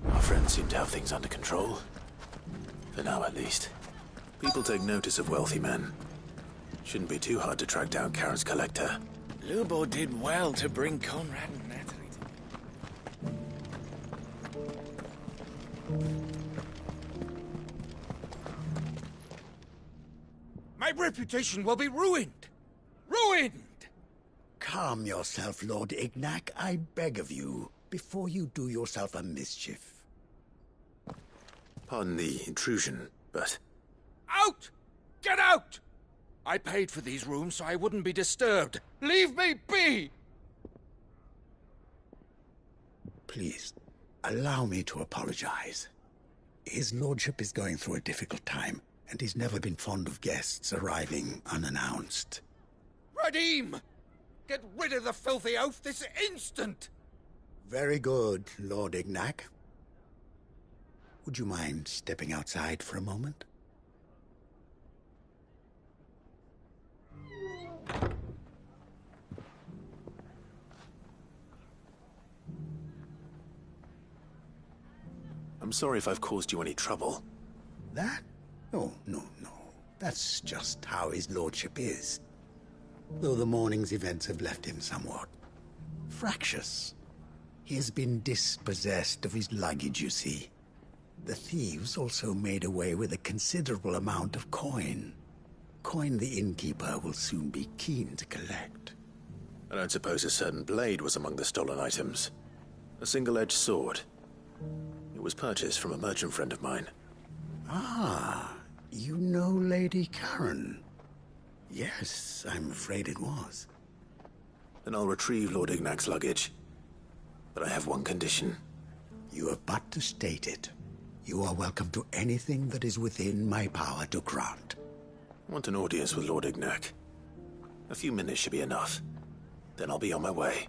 Our friends seem to have things under control. For now, at least. People take notice of wealthy men. Shouldn't be too hard to track down Karen's collector. Lubo did well to bring Conrad and Natalie together. My reputation will be ruined! Ruined! Calm yourself, Lord Ignac, I beg of you, before you do yourself a mischief. Pardon the intrusion, but... Out! Get out! I paid for these rooms so I wouldn't be disturbed. Leave me be! Please, allow me to apologize. His lordship is going through a difficult time, and he's never been fond of guests arriving unannounced. Radim! Get rid of the filthy oaf this instant! Very good, Lord Ignac. Would you mind stepping outside for a moment? I'm sorry if I've caused you any trouble. That? Oh, no. That's just how his lordship is. Though the morning's events have left him somewhat fractious. He has been dispossessed of his luggage, you see. The thieves also made away with a considerable amount of coin. Coin the innkeeper will soon be keen to collect. I don't suppose a certain blade was among the stolen items. A single-edged sword. It was purchased from a merchant friend of mine. Ah, you know Lady Karen. Yes, I'm afraid it was. Then I'll retrieve Lord Ignac's luggage. But I have one condition. You have but to state it. You are welcome to anything that is within my power to grant. I want an audience with Lord Ignac. A few minutes should be enough. Then I'll be on my way.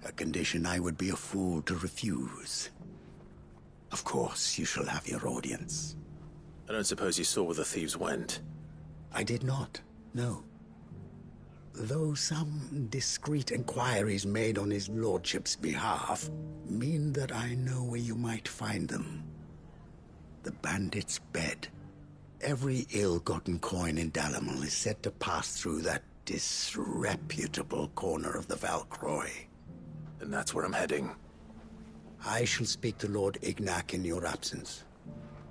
A condition I would be a fool to refuse. Of course, you shall have your audience. I don't suppose you saw where the thieves went? I did not, no. Though some discreet inquiries made on his lordship's behalf mean that I know where you might find them. The bandit's bed. Every ill-gotten coin in Dalimil is said to pass through that disreputable corner of the Valcroy. And that's where I'm heading. I shall speak to Lord Ignac in your absence,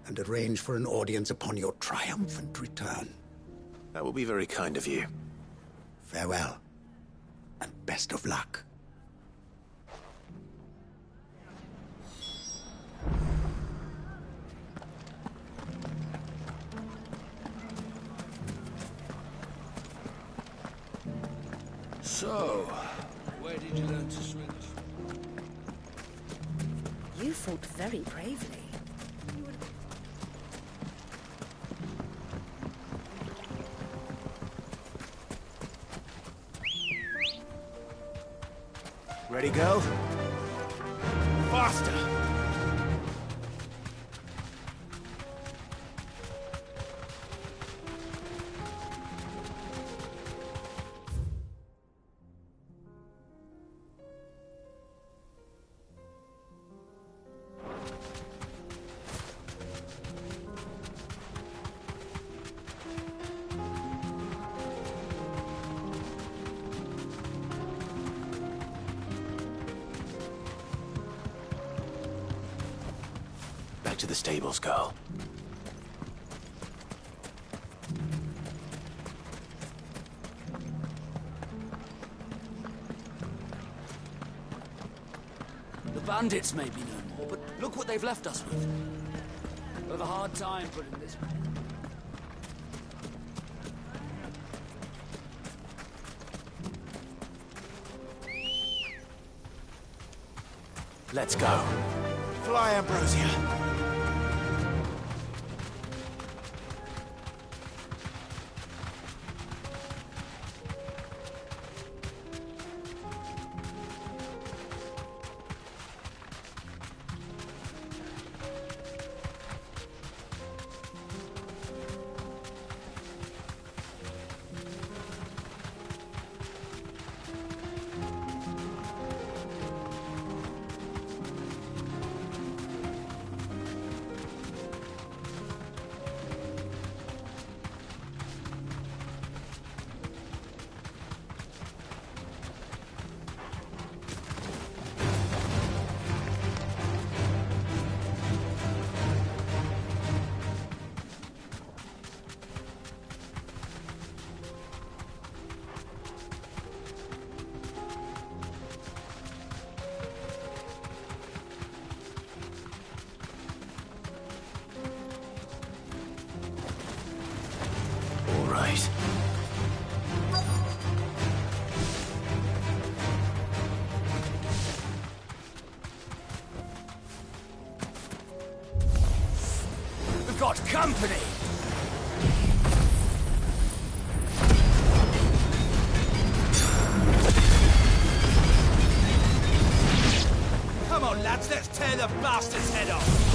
and arrange for an audience upon your triumphant return. That will be very kind of you. Farewell, and best of luck. So, where did you learn to swing? You fought very bravely. Ready, go? Faster! To the stables, girl. The bandits may be no more, but look what they've left us with. We'll have a hard time putting this back. Let's go. Fly, Ambrosia. We've got company! Come on, lads, let's tear the bastard's head off!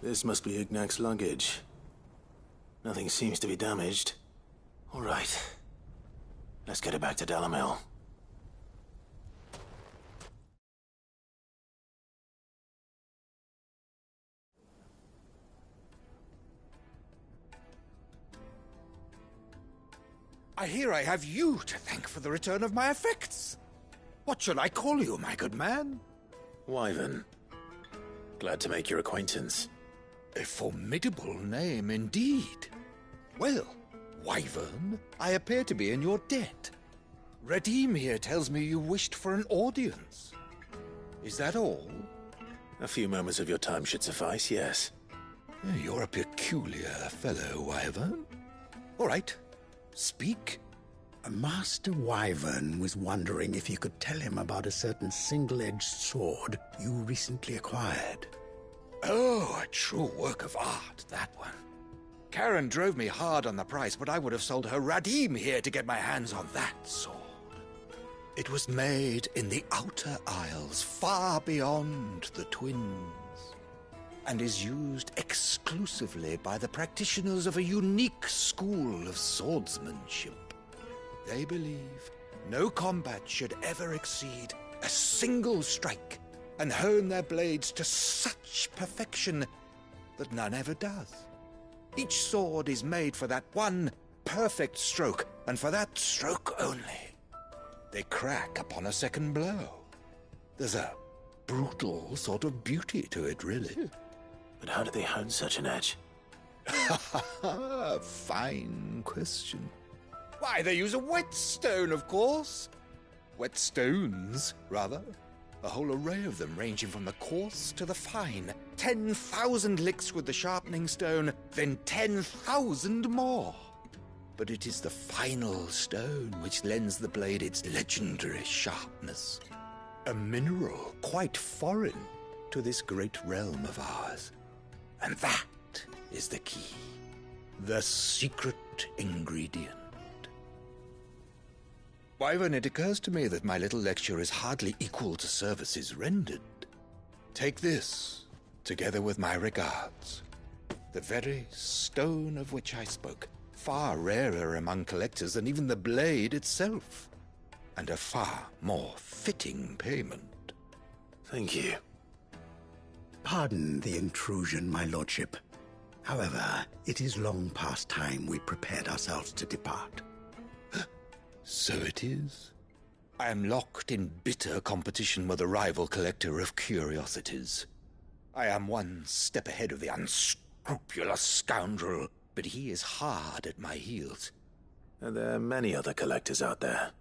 This must be Ignac's luggage. Nothing seems to be damaged. All right. Let's get it back to Dalimil. I hear I have you to thank for the return of my effects. What shall I call you, my good man? Wyvern. Glad to make your acquaintance. A formidable name indeed. Well, Wyvern, I appear to be in your debt. Radim here tells me you wished for an audience. Is that all? A few moments of your time should suffice, yes. You're a peculiar fellow, Wyvern. All right, speak. Master Wyvern was wondering if you could tell him about a certain single-edged sword you recently acquired. Oh, a true work of art, that one. Karen drove me hard on the price, but I would have sold her Radim here to get my hands on that sword. It was made in the Outer Isles, far beyond the Twins, and is used exclusively by the practitioners of a unique school of swordsmanship. They believe no combat should ever exceed a single strike, and hone their blades to such perfection that none ever does. Each sword is made for that one perfect stroke, and for that stroke only. They crack upon a second blow. There's a brutal sort of beauty to it, really. But how do they hone such an edge? Fine question. Why, they use a whetstone, of course. Whetstones, rather. A whole array of them, ranging from the coarse to the fine. 10,000 licks with the sharpening stone, then 10,000 more. But it is the final stone which lends the blade its legendary sharpness. A mineral quite foreign to this great realm of ours. And that is the key. The secret ingredient. Wyvern, it occurs to me that my little lecture is hardly equal to services rendered. Take this, together with my regards. The very stone of which I spoke. Far rarer among collectors than even the blade itself, and a far more fitting payment. Thank you. Pardon the intrusion, my lordship. However, it is long past time we prepared ourselves to depart. So it is. I am locked in bitter competition with a rival collector of curiosities. I am one step ahead of the unscrupulous scoundrel, but he is hard at my heels. Are there many other collectors out there?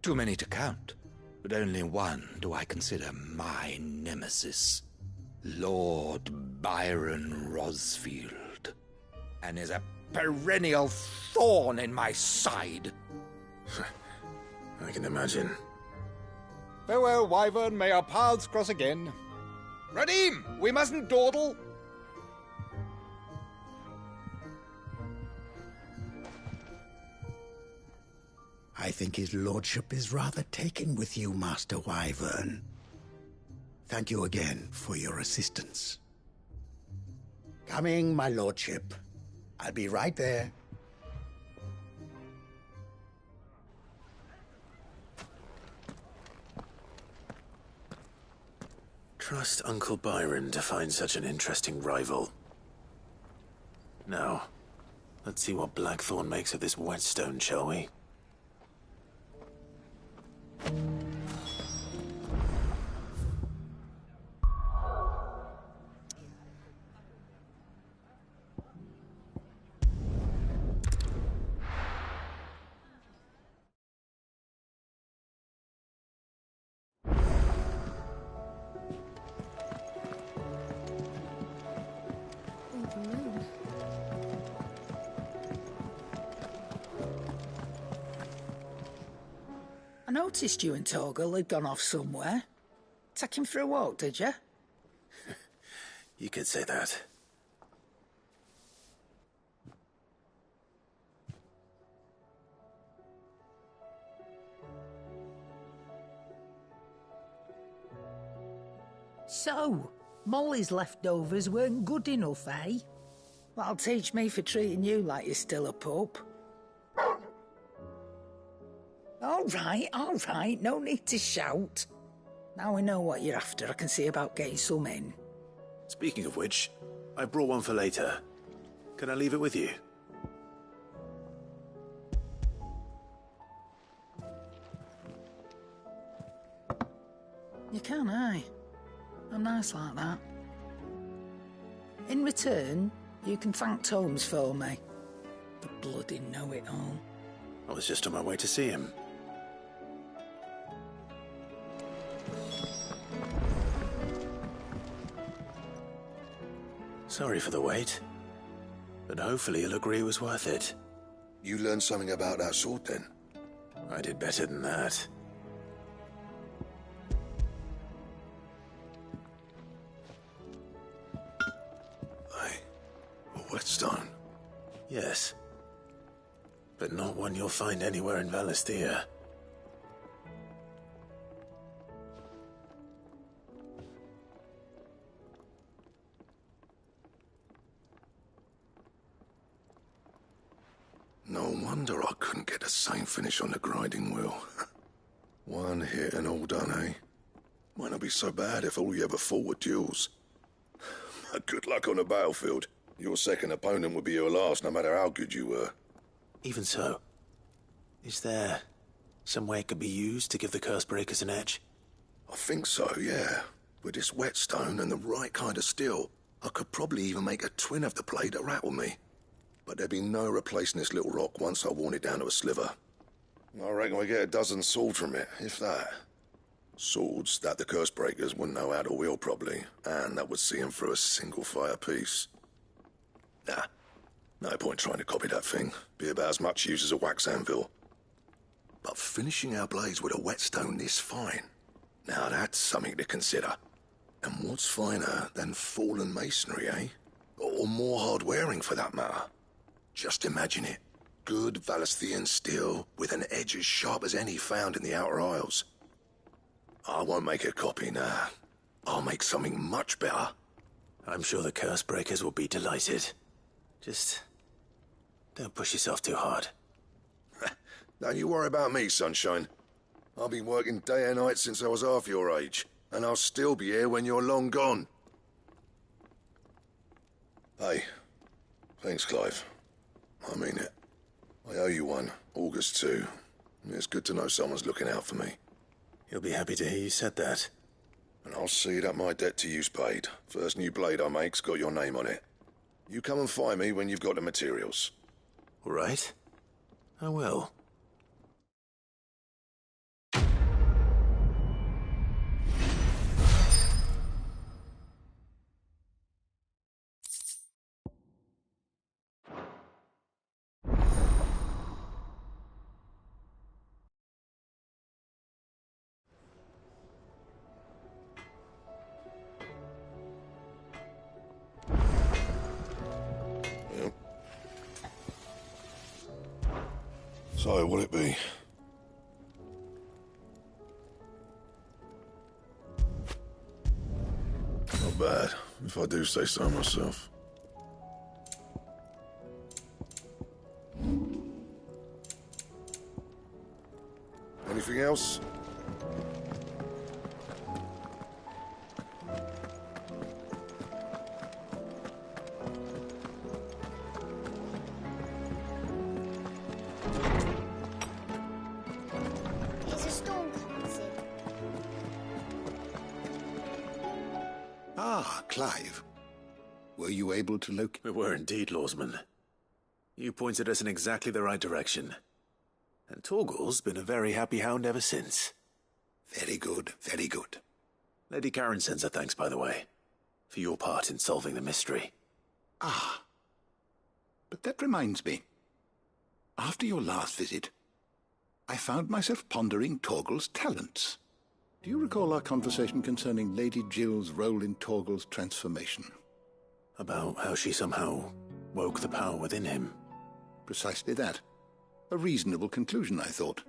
Too many to count, but only one do I consider my nemesis. Lord Byron Rosfield. And is a perennial thorn in my side. I can imagine. Farewell, Wyvern. May our paths cross again. Radim, we mustn't dawdle. I think his lordship is rather taken with you, Master Wyvern. Thank you again for your assistance. Coming, my lordship. I'll be right there. Trust Uncle Byron to find such an interesting rival. Now, let's see what Blackthorn makes of this whetstone, shall we? I noticed you and Torgal had gone off somewhere. Take him for a walk, did you? You could say that. So, Molly's leftovers weren't good enough, eh? That'll teach me for treating you like you're still a pup. All right, no need to shout. Now we know what you're after, I can see about getting some in. Speaking of which, I brought one for later. Can I leave it with you? You can, aye. I'm nice like that. In return, you can thank Tomes for me. The bloody know-it-all. I was just on my way to see him. Sorry for the wait, but hopefully he'll agree it was worth it. You learned something about that sword, then? I did better than that. A whetstone? Yes. But not one you'll find anywhere in Valisthea. No wonder I couldn't get the same finish on the grinding wheel. One hit and all done, eh? Might not be so bad if all you ever fought were duels. Good luck on the battlefield. Your second opponent would be your last, no matter how good you were. Even so, is there some way it could be used to give the Cursebreakers an edge? I think so, yeah. With this whetstone and the right kind of steel, I could probably even make a twin of the blade that rattled me. But there'd be no replacing this little rock once I worn it down to a sliver. I reckon we get a dozen swords from it, if that. Swords that the Cursebreakers wouldn't know how to wield properly, and that would see them through a single fire piece. Nah, no point trying to copy that thing. Be about as much use as a wax anvil. But finishing our blades with a whetstone this fine, now that's something to consider. And what's finer than fallen masonry, eh? Or more hard-wearing, for that matter. Just imagine it. Good Valisthean steel with an edge as sharp as any found in the Outer Isles. I won't make a copy, nah. I'll make something much better. I'm sure the Cursebreakers will be delighted. Just don't push yourself too hard. Don't you worry about me, Sunshine. I've been working day and night since I was half your age, and I'll still be here when you're long gone. Hey, thanks, Clive. I mean it. I owe you one, August too. It's good to know someone's looking out for me. He'll be happy to hear you said that. And I'll see that my debt to you's paid. First new blade I make's got your name on it. You come and find me when you've got the materials. All right. I will. So, what'll it be? Not bad, if I do say so myself. Anything else? Ah, Clive. Were you able to locate... We were indeed, Lawsman. You pointed us in exactly the right direction. And Torgal's been a very happy hound ever since. Very good, very good. Lady Karen sends her thanks, by the way, for your part in solving the mystery. Ah. But that reminds me. After your last visit, I found myself pondering Torgal's talents. Do you recall our conversation concerning Lady Jill's role in Torgal's transformation? About how she somehow woke the power within him. Precisely that. A reasonable conclusion, I thought.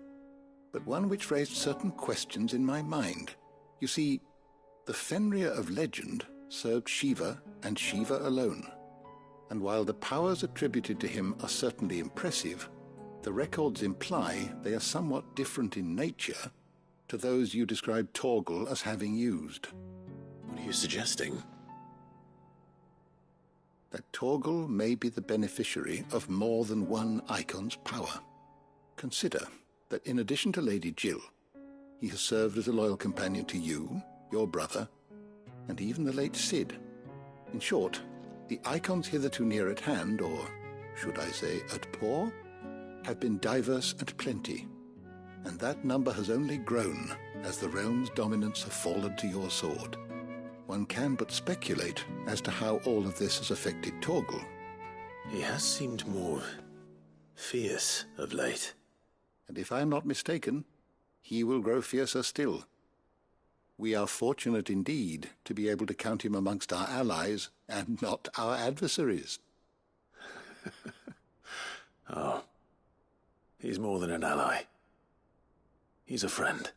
But one which raised certain questions in my mind. You see, the Fenrir of legend served Shiva and Shiva alone. And while the powers attributed to him are certainly impressive, the records imply they are somewhat different in nature to those you described Torgal as having used. What are you suggesting? That Torgal may be the beneficiary of more than one icon's power. Consider that in addition to Lady Jill, he has served as a loyal companion to you, your brother, and even the late Cid. In short, the icons hitherto near at hand, or should I say at paw, have been diverse and plenty, and that number has only grown as the realm's dominance have fallen to your sword. One can but speculate as to how all of this has affected Torgal. He has seemed more fierce of late. And if I am not mistaken, he will grow fiercer still. We are fortunate indeed to be able to count him amongst our allies and not our adversaries. Oh, he's more than an ally. He's a friend.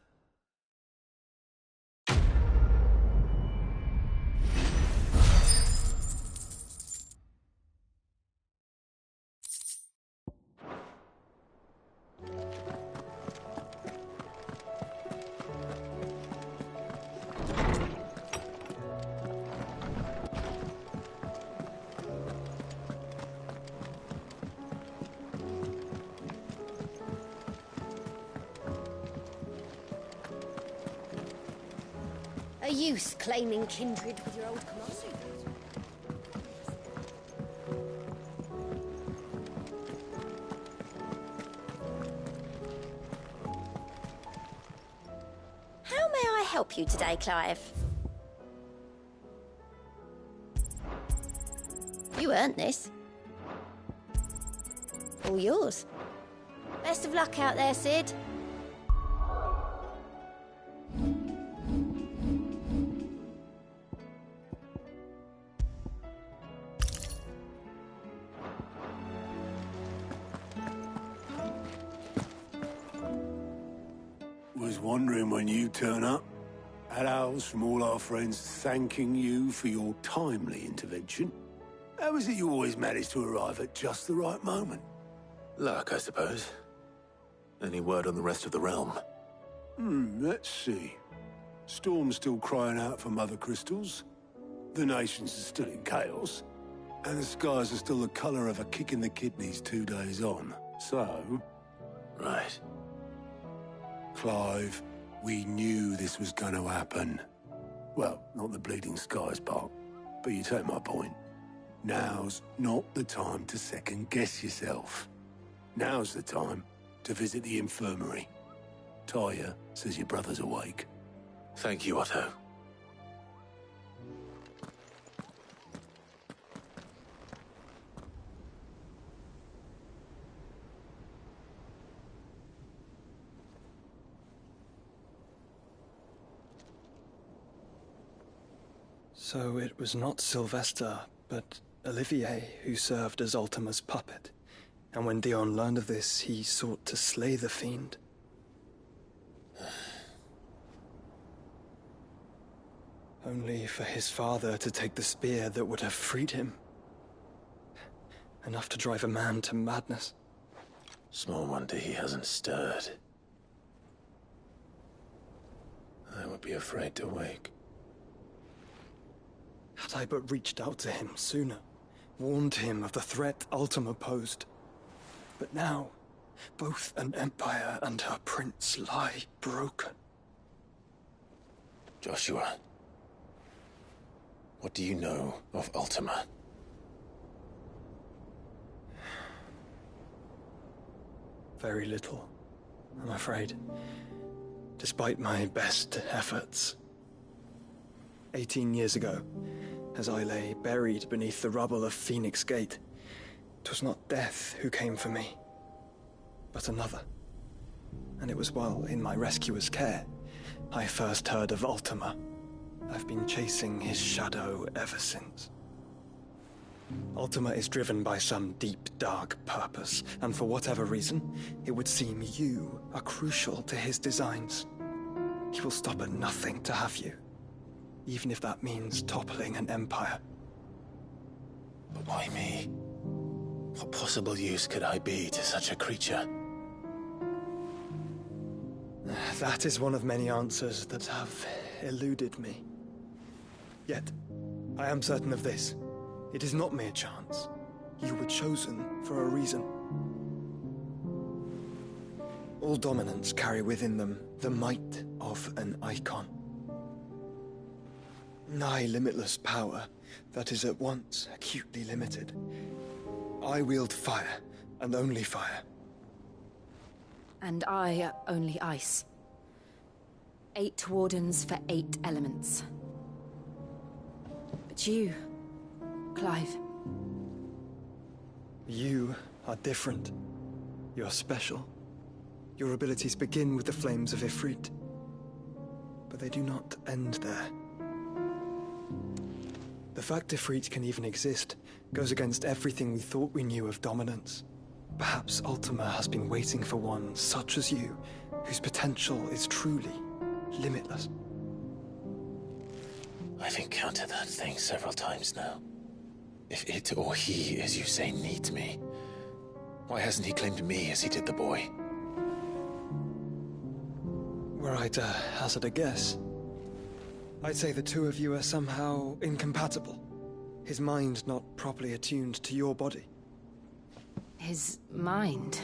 A use claiming kindred with your old command. How may I help you today, Clive? You earned this. All yours. Best of luck out there, Cid. Was wondering when you turn up. Had owls from all our friends thanking you for your timely intervention. How is it you always manage to arrive at just the right moment? Luck, I suppose. Any word on the rest of the realm? Let's see. Storm's still crying out for mother crystals. The nations are still in chaos. And the skies are still the colour of a kick in the kidneys 2 days on. So... Right. Clive, we knew this was going to happen. Well, not the bleeding skies part, but you take my point. Now's not the time to second-guess yourself. Now's the time to visit the infirmary. Tyr says your brother's awake. Thank you, Otto. So it was not Sylvester, but Olivier who served as Ultima's puppet. And when Dion learned of this, he sought to slay the fiend. Only for his father to take the spear that would have freed him. Enough to drive a man to madness. Small wonder he hasn't stirred. I would be afraid to wake. Had I but reached out to him sooner, warned him of the threat Ultima posed. But now, both an empire and her prince lie broken. Joshua, what do you know of Ultima? Very little, I'm afraid. Despite my best efforts. 18 years ago, as I lay buried beneath the rubble of Phoenix Gate, 'twas not death who came for me, but another. And it was while in my rescuer's care, I first heard of Ultima. I've been chasing his shadow ever since. Ultima is driven by some deep, dark purpose, and for whatever reason, it would seem you are crucial to his designs. He will stop at nothing to have you, even if that means toppling an empire. But why me? What possible use could I be to such a creature? That is one of many answers that have eluded me. Yet, I am certain of this. It is not mere chance. You were chosen for a reason. All dominants carry within them the might of an icon. Nigh limitless power that is at once acutely limited. I wield fire, and only fire. And I only ice. 8 wardens for 8 elements. But you, Clive. You are different. You're special. Your abilities begin with the flames of Ifrit. But they do not end there. The fact Ifrit can even exist goes against everything we thought we knew of dominance. Perhaps Ultima has been waiting for one such as you, whose potential is truly limitless. I've encountered that thing several times now. If it or he, as you say, needs me, why hasn't he claimed me as he did the boy? Were I to hazard a guess, I'd say the two of you are somehow incompatible. His mind not properly attuned to your body. His mind?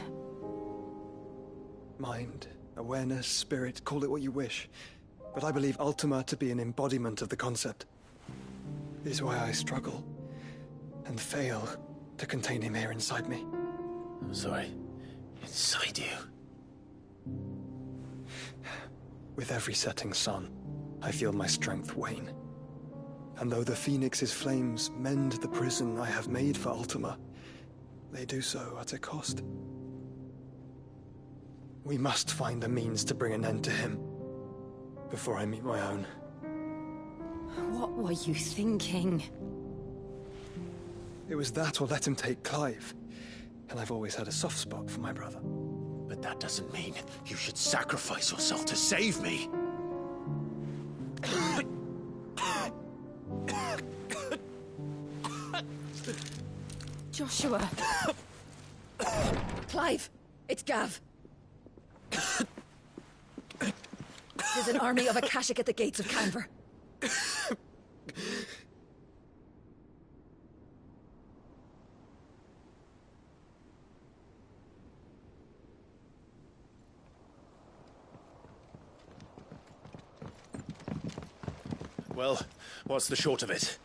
Mind, awareness, spirit, call it what you wish. But I believe Ultima to be an embodiment of the concept. It is why I struggle and fail to contain him here inside me. I'm sorry. Inside you? With every setting sun, I feel my strength wane. And though the Phoenix's flames mend the prison I have made for Ultima, they do so at a cost. We must find a means to bring an end to him before I meet my own. What were you thinking? It was that or let him take Clive. And I've always had a soft spot for my brother. But that doesn't mean you should sacrifice yourself to save me. Joshua! Clive! It's Gav! There's an army of Akashic at the gates of Canver. Well, what's the short of it?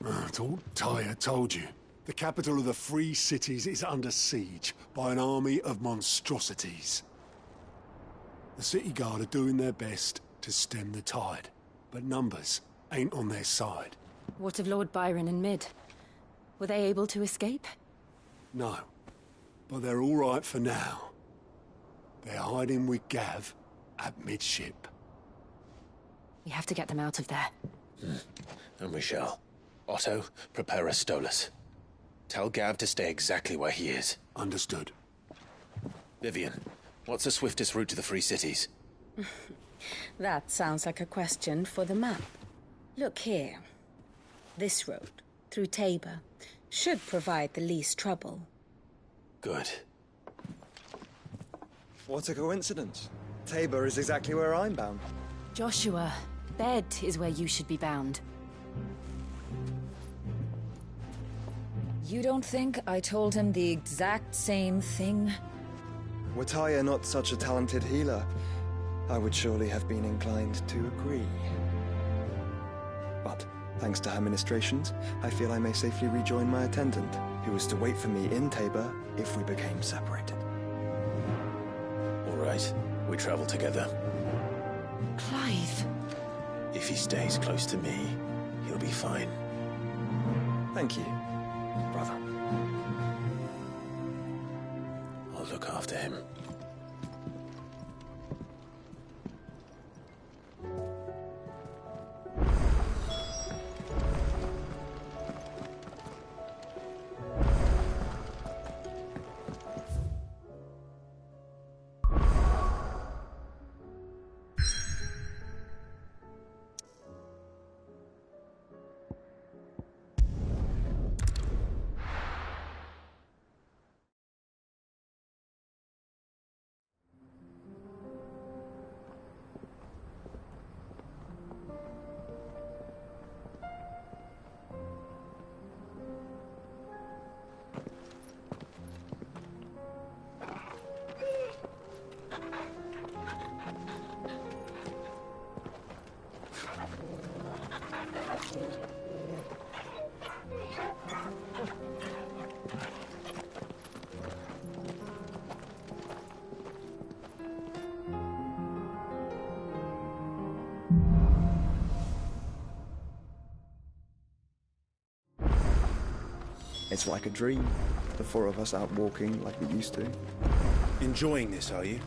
I thought Tyre told you. The capital of the Free Cities is under siege by an army of monstrosities. The City Guard are doing their best to stem the tide, but numbers ain't on their side. What of Lord Byron and Mid? Were they able to escape? No, but they're all right for now. They're hiding with Gav at midship. We have to get them out of there. And we shall. Otto, prepare a Stolas. Tell Gav to stay exactly where he is. Understood. Vivian, what's the swiftest route to the Free Cities? That sounds like a question for the map. Look here. This road, through Tabor, should provide the least trouble. Good. What a coincidence. Tabor is exactly where I'm bound. Joshua, Bed is where you should be bound. You don't think I told him the exact same thing? Were Tyre not such a talented healer, I would surely have been inclined to agree. But, thanks to her ministrations, I feel I may safely rejoin my attendant, who was to wait for me in Tabor if we became separated. All right, we travel together. Clive! If he stays close to me, he'll be fine. Thank you, brother. I'll look after him. It's like a dream. The four of us out walking like we used to. Enjoying this, are you?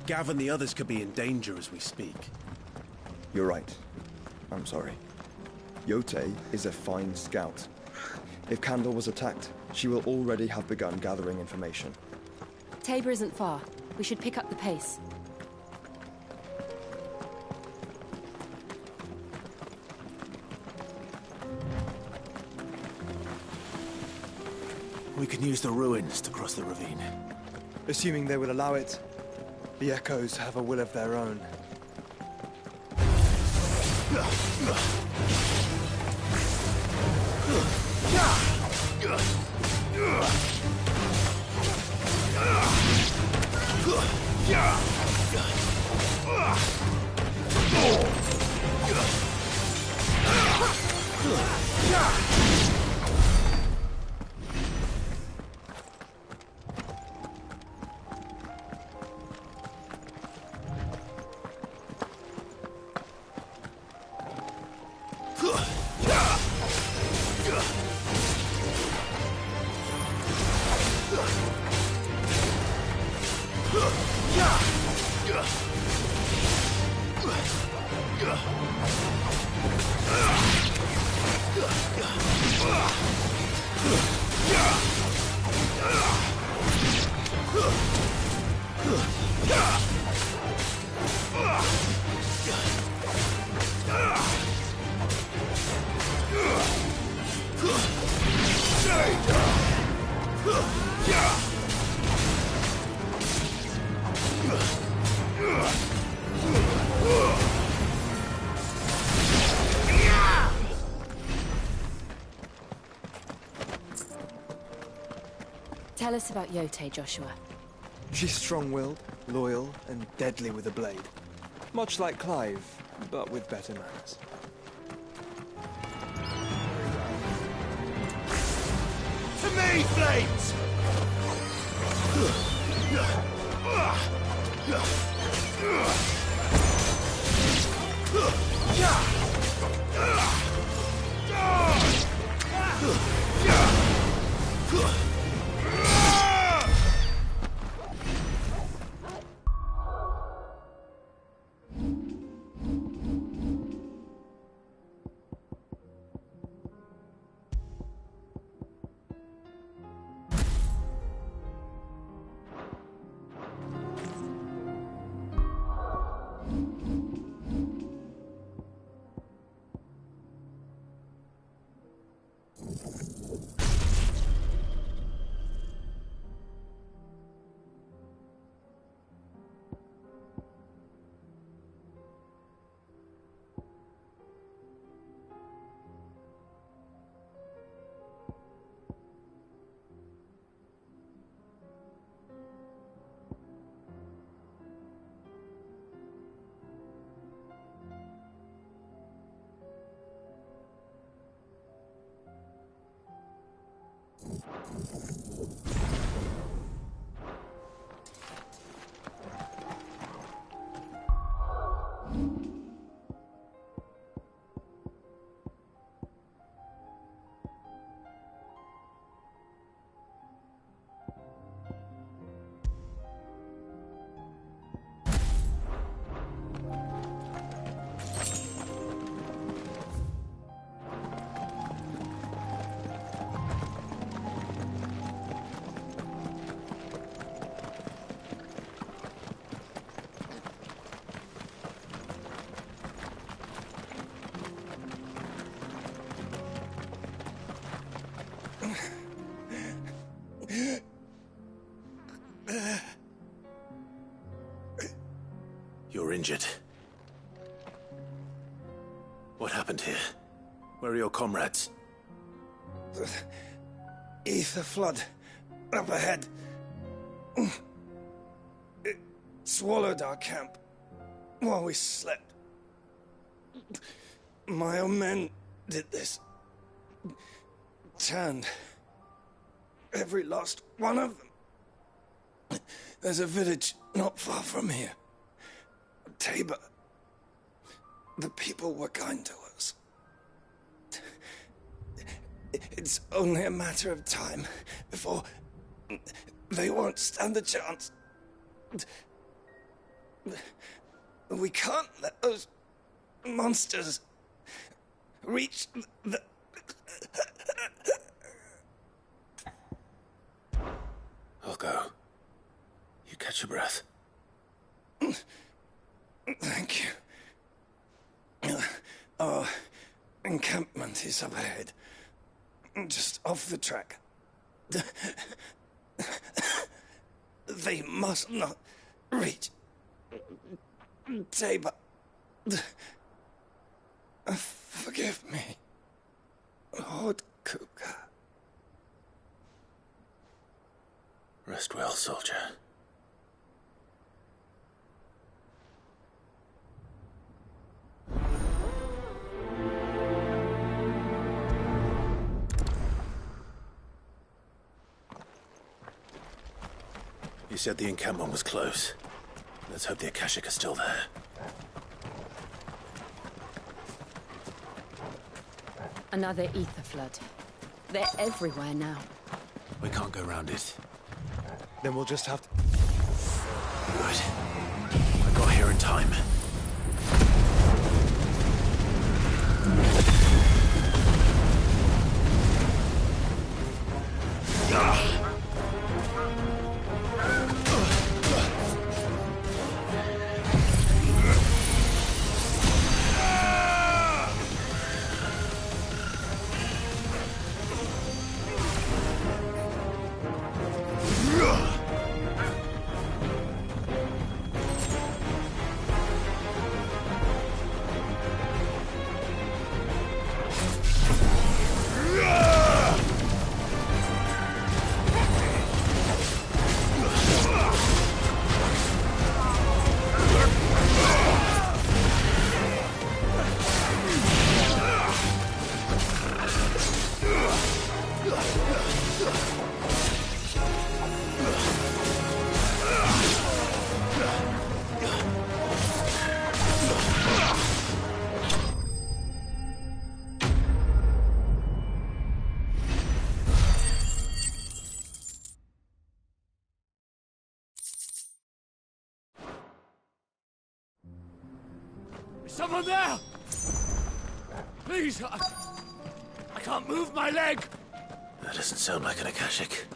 Gav and the others could be in danger as we speak. You're right. I'm sorry. Yote is a fine scout. If Kandel was attacked, she will already have begun gathering information. Tabor isn't far. We should pick up the pace. We can use the ruins to cross the ravine. Assuming they will allow it, the Echoes have a will of their own. Tell us about Yote, Joshua. She's strong-willed, loyal, and deadly with a blade. Much like Clive, but with better manners. To me, Flames! You're injured. What happened here? Where are your comrades? The ether flood up ahead. It swallowed our camp while we slept. My own men did this. Turned every last one of them. There's a village not far from here. Tabor. The people were kind to us. It's only a matter of time before they won't stand a chance. We can't let those monsters reach the... I'll go. You catch your breath. Thank you. Our encampment is up ahead. Just off the track. They must not reach Tabor. Forgive me, Lord Kupka. Rest well, soldier. You said the encampment was close. Let's hope the Akashic are still there. Another ether flood. They're everywhere now. We can't go around it. Then we'll just have to... Good. I got here in time. Someone there! Please, I can't move my leg! That doesn't sound like an Akashic.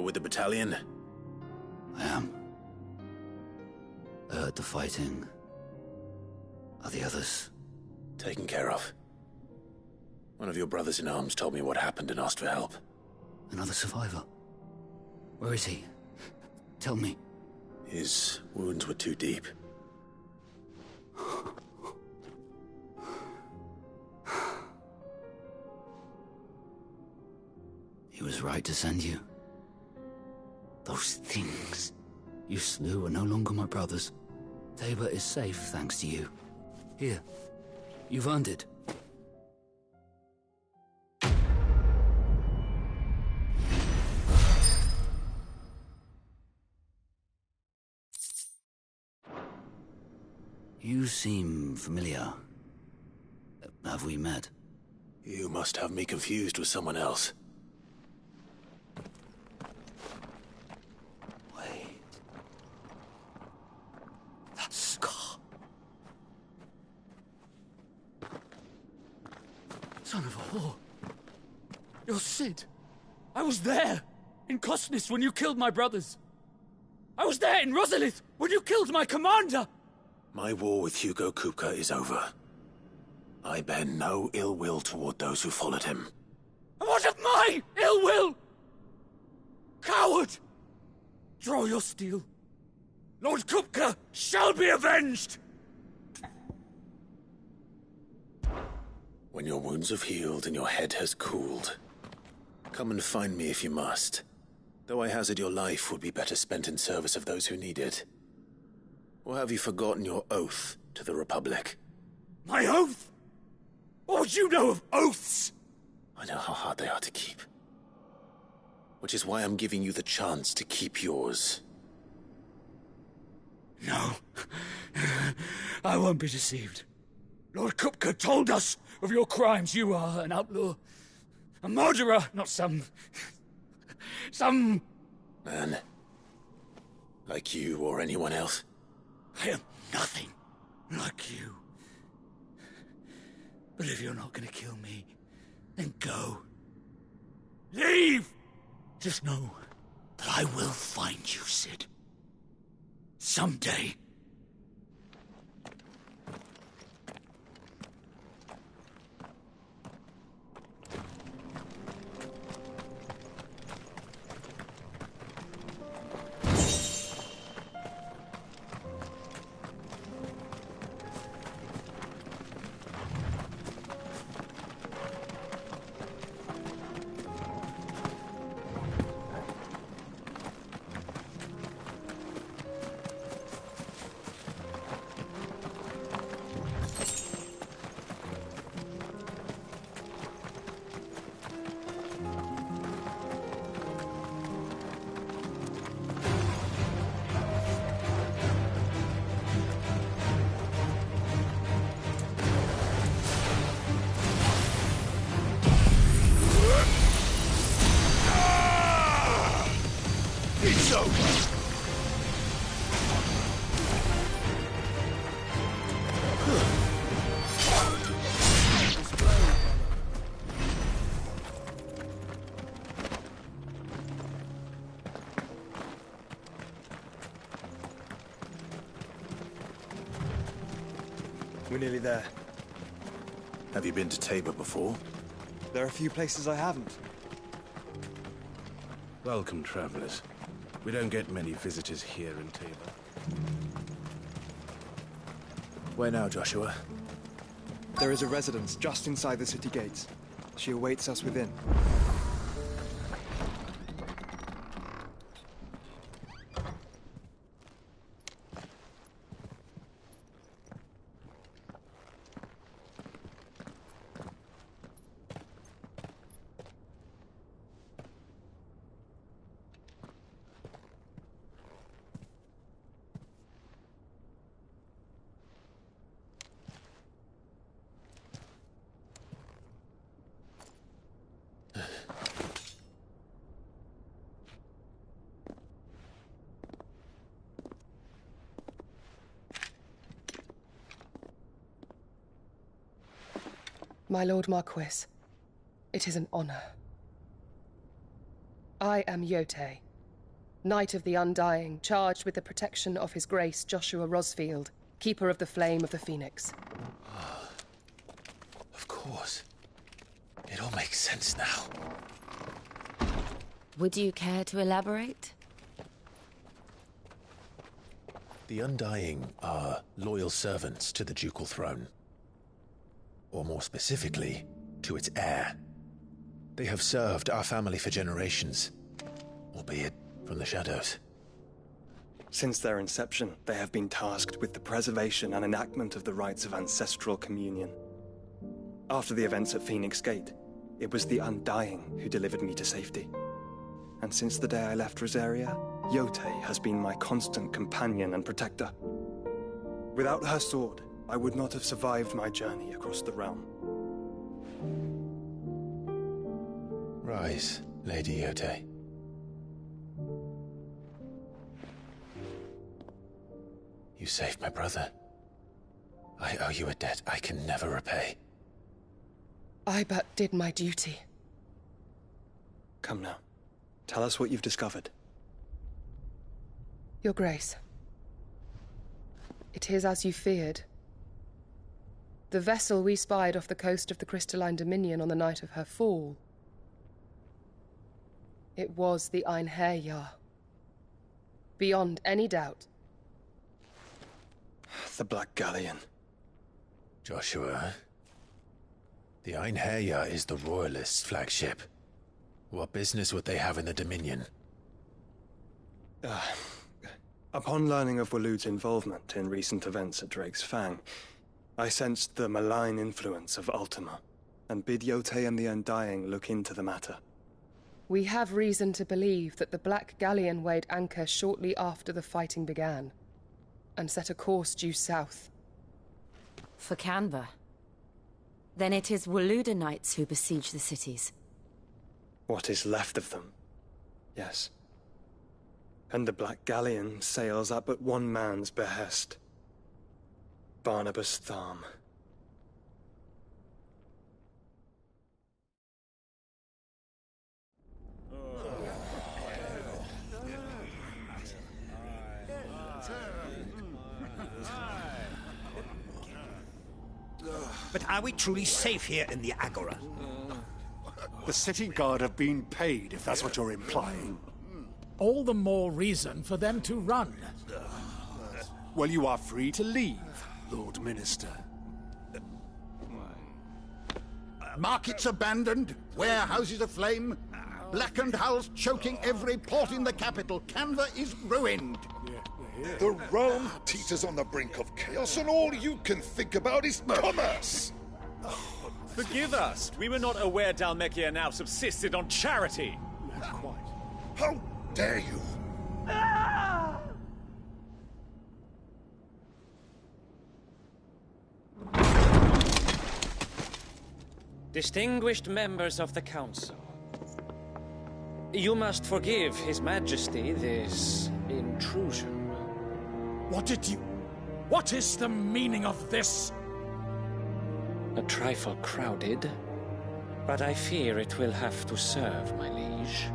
With the battalion? I am. I heard the fighting. Are the others? Taken care of. One of your brothers in arms told me what happened and asked for help. Another survivor? Where is he? Tell me. His wounds were too deep. He was right to send you. Those things you slew are no longer my brothers. Tabor is safe thanks to you. Here, you've earned it. You seem familiar. Have we met? You must have me confused with someone else. That scar. Son of a whore. You're Sid. I was there, in Cosnis, when you killed my brothers. I was there in Rosalith, when you killed my commander! My war with Hugo Kupka is over. I bear no ill will toward those who followed him. And what of my ill will? Coward! Draw your steel. Lord Kupka shall be avenged! When your wounds have healed and your head has cooled, come and find me if you must. Though I hazard your life would be better spent in service of those who need it. Or have you forgotten your oath to the Republic? My oath? What would you know of oaths? I know how hard they are to keep. Which is why I'm giving you the chance to keep yours. No. I won't be deceived. Lord Kupka told us of your crimes. You are an outlaw. A murderer, not some man. Like you or anyone else. I am nothing like you. But if you're not gonna kill me, then go. Leave! Just know that I will find you, Cid. Someday. It's over! We're nearly there. Have you been to Tabor before? There are a few places I haven't. Welcome, travelers. We don't get many visitors here in Tabor. Where now, Joshua? There is a residence just inside the city gates. She awaits us within. My Lord Marquis, it is an honor. I am Yote, Knight of the Undying, charged with the protection of His Grace Joshua Rosfield, Keeper of the Flame of the Phoenix. Of course. It all makes sense now. Would you care to elaborate? The Undying are loyal servants to the ducal throne. Or more specifically, to its heir. They have served our family for generations, albeit from the shadows. Since their inception, they have been tasked with the preservation and enactment of the rites of ancestral communion. After the events at Phoenix Gate, it was the Undying who delivered me to safety. And since the day I left Rosaria, Yote has been my constant companion and protector. Without her sword, I would not have survived my journey across the realm. Rise, Lady Yote. You saved my brother. I owe you a debt I can never repay. I but did my duty. Come now. Tell us what you've discovered. Your Grace. It is as you feared. The vessel we spied off the coast of the Crystalline Dominion on the night of her fall. It was the Einherjar. Beyond any doubt. The Black Galleon. Joshua, the Einherjar is the Royalists' flagship. What business would they have in the Dominion? Upon learning of Waloed's involvement in recent events at Drake's Fang, I sensed the malign influence of Ultima, and bid Yotei and the Undying look into the matter. We have reason to believe that the Black Galleon weighed anchor shortly after the fighting began, and set a course due south. For Canva. Then it is Waloeda Knights who besiege the cities. What is left of them, yes. And the Black Galleon sails at but one man's behest. Barnabas Tharm. But are we truly safe here in the Agora? The city guard have been paid, if that's what you're implying. All the more reason for them to run. Well, you are free to leave, Lord Minister. Markets abandoned, warehouses aflame, blackened hulls choking every port in the capital. Canva is ruined. The realm teeters on the brink of chaos, and all you can think about is commerce! Forgive us! We were not aware Dhalmekia now subsisted on charity! Not quite. How dare you! Distinguished members of the Council, you must forgive His Majesty this intrusion. What is the meaning of this? A trifle crowded, but I fear it will have to serve, my liege.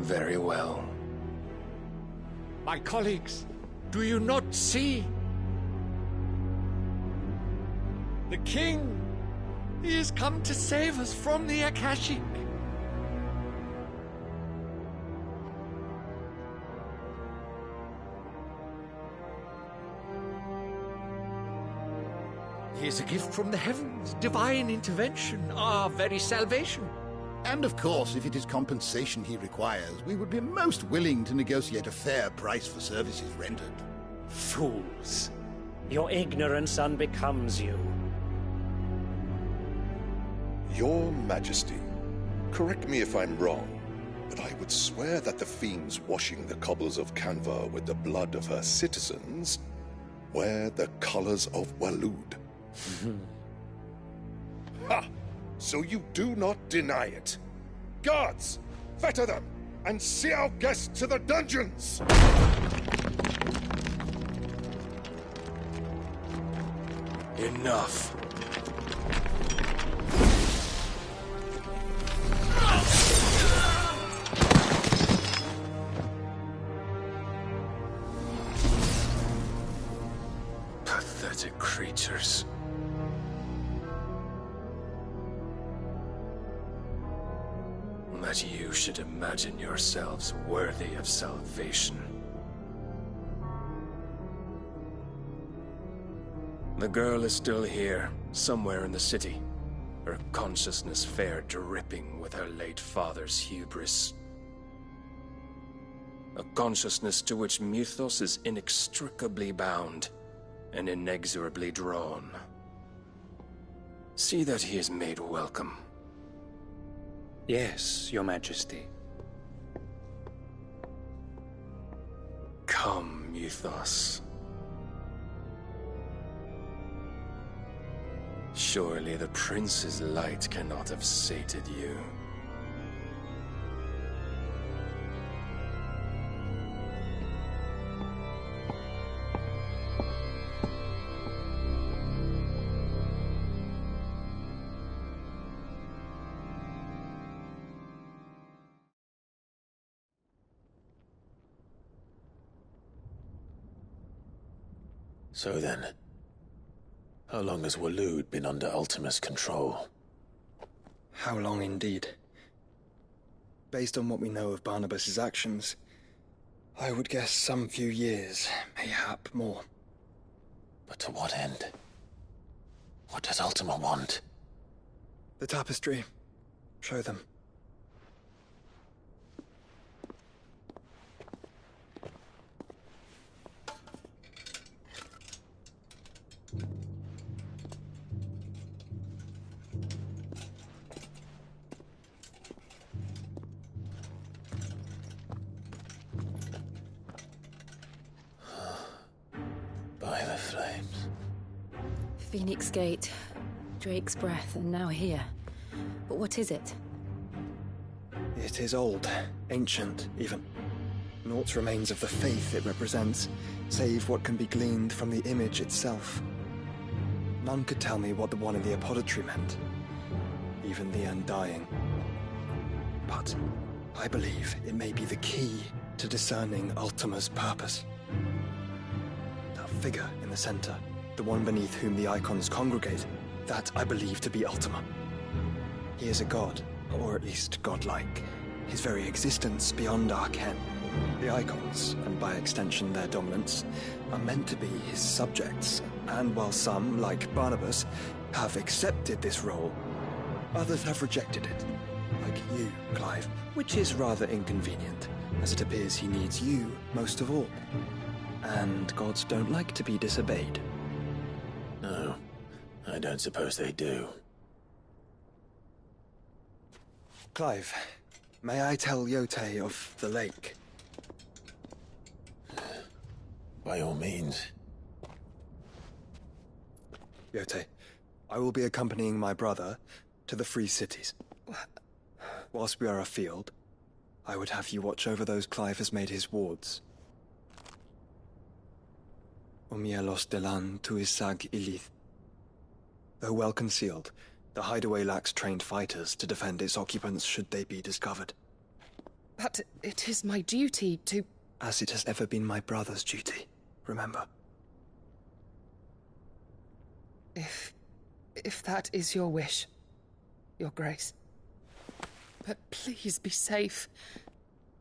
Very well. My colleagues, do you not see? The king! He has come to save us from the Akashic! He is a gift from the heavens, divine intervention, our very salvation. And of course, if it is compensation he requires, we would be most willing to negotiate a fair price for services rendered. Fools! Your ignorance unbecomes you. Your Majesty, correct me if I'm wrong, but I would swear that the fiends washing the cobbles of Canva with the blood of her citizens wear the colors of Waloed. Ha! So you do not deny it. Guards, fetter them, and see our guests to the dungeons! Enough. Pathetic creatures. That you should imagine yourselves worthy of salvation. The girl is still here, somewhere in the city. Her consciousness fair dripping with her late father's hubris. A consciousness to which Mythos is inextricably bound and inexorably drawn. See that he is made welcome. Yes, Your Majesty. Come, Mythos. Surely the prince's light cannot have sated you. So then, how long has Waloed been under Ultima's control? How long indeed? Based on what we know of Barnabas's actions, I would guess some few years, mayhap more. But to what end? What does Ultima want? The tapestry. Show them. Phoenix Gate, Drake's Breath, and now here. But what is it? It is old, ancient, even. Naught remains of the faith it represents, save what can be gleaned from the image itself. None could tell me what the one in the apothecary meant, even the Undying. But I believe it may be the key to discerning Ultima's purpose. That figure in the center, the one beneath whom the icons congregate, that I believe to be Ultima. He is a god, or at least godlike. His very existence beyond our ken. The icons, and by extension their dominants, are meant to be his subjects, and while some, like Barnabas, have accepted this role, others have rejected it. Like you, Clive, which is rather inconvenient, as it appears he needs you most of all. And gods don't like to be disobeyed. No, I don't suppose they do. Clive, may I tell Yotei of the lake? By all means. Yotei, I will be accompanying my brother to the Free Cities. Whilst we are afield, I would have you watch over those Clive has made his wards. Umielos delan tuisag ilith. Though well concealed, the hideaway lacks trained fighters to defend its occupants should they be discovered. But it is my duty to... As it has ever been my brother's duty, remember. If that is your wish, Your Grace. But please be safe.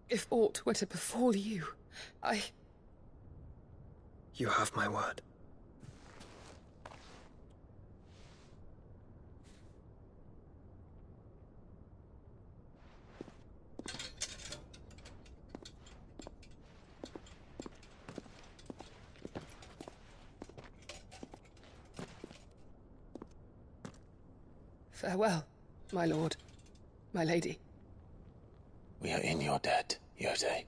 If aught were to befall you, You have my word. Farewell, my lord, my lady. We are in your debt, Yotei.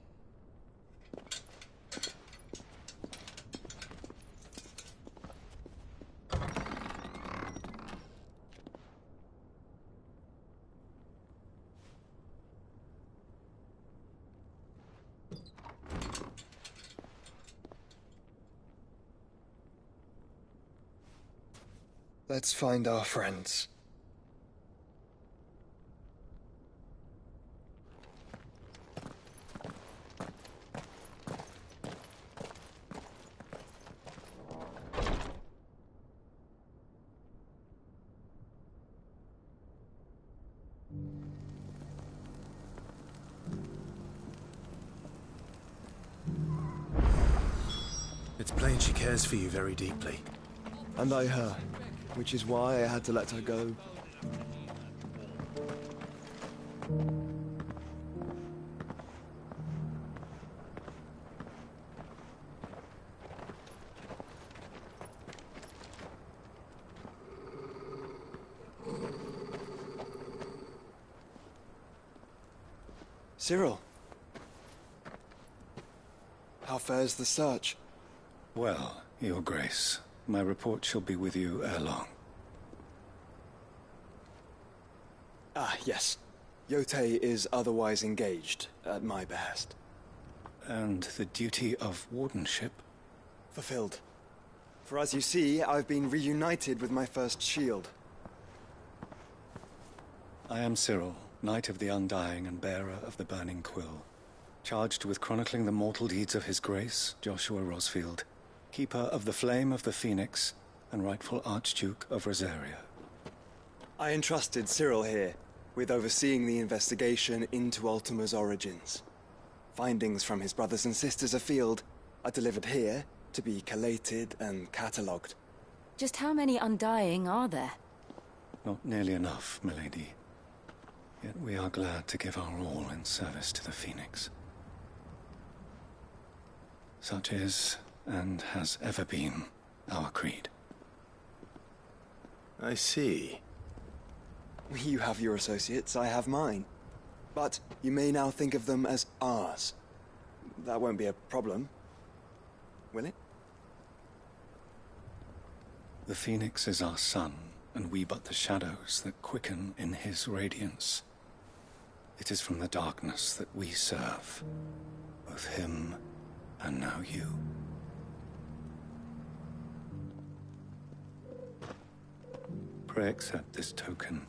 Let's find our friends. It's plain she cares for you very deeply. And I her, which is why I had to let her go. Cyril. How fares the search? Well, Your Grace, my report shall be with you ere long. Ah, yes. Yotei is otherwise engaged, at my behest. And the duty of wardenship? Fulfilled. For as you see, I've been reunited with my first shield. I am Cyril, Knight of the Undying and bearer of the Burning Quill, charged with chronicling the mortal deeds of His Grace, Joshua Rosfield, Keeper of the Flame of the Phoenix, and rightful Archduke of Rosaria. I entrusted Cyril here with overseeing the investigation into Ultima's origins. Findings from his brothers and sisters afield are delivered here to be collated and catalogued. Just how many Undying are there? Not nearly enough, milady. Yet we are glad to give our all in service to the Phoenix. Such is, and has ever been, our creed. I see. You have your associates, I have mine. But you may now think of them as ours. That won't be a problem, will it? The Phoenix is our sun, and we but the shadows that quicken in his radiance. It is from the darkness that we serve, both him and now you. Pray accept this token.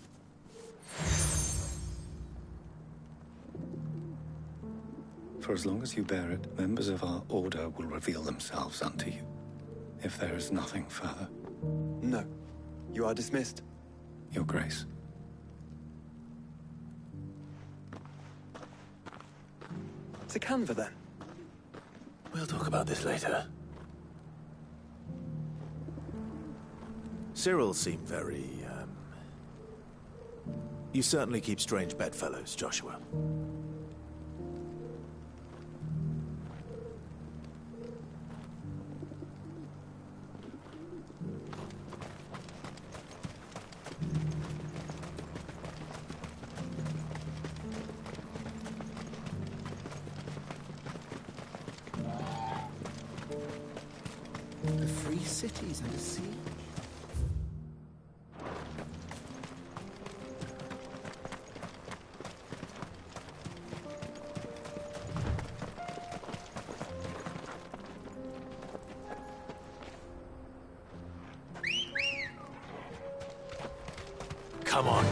For as long as you bear it, members of our order will reveal themselves unto you. If there is nothing further. No. You are dismissed. Your Grace. It's a canva, then. We'll talk about this later. Cyril seemed very, You certainly keep strange bedfellows, Joshua. The free cities under siege. Come on.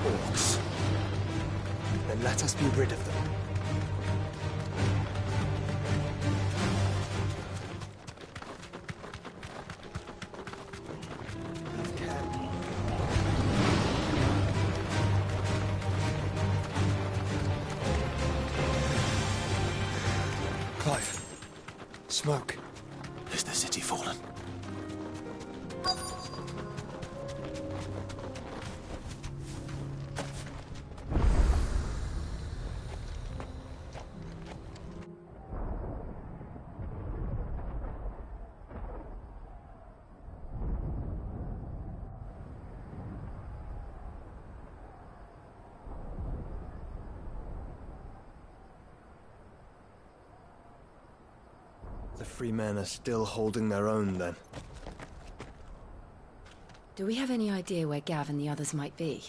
Orcs. Then let us be rid of them. Clive. Smoke. Is the city fallen? The free men are still holding their own, then. Do we have any idea where Gav and the others might be?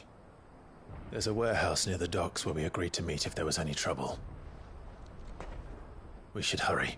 There's a warehouse near the docks where we agreed to meet if there was any trouble. We should hurry.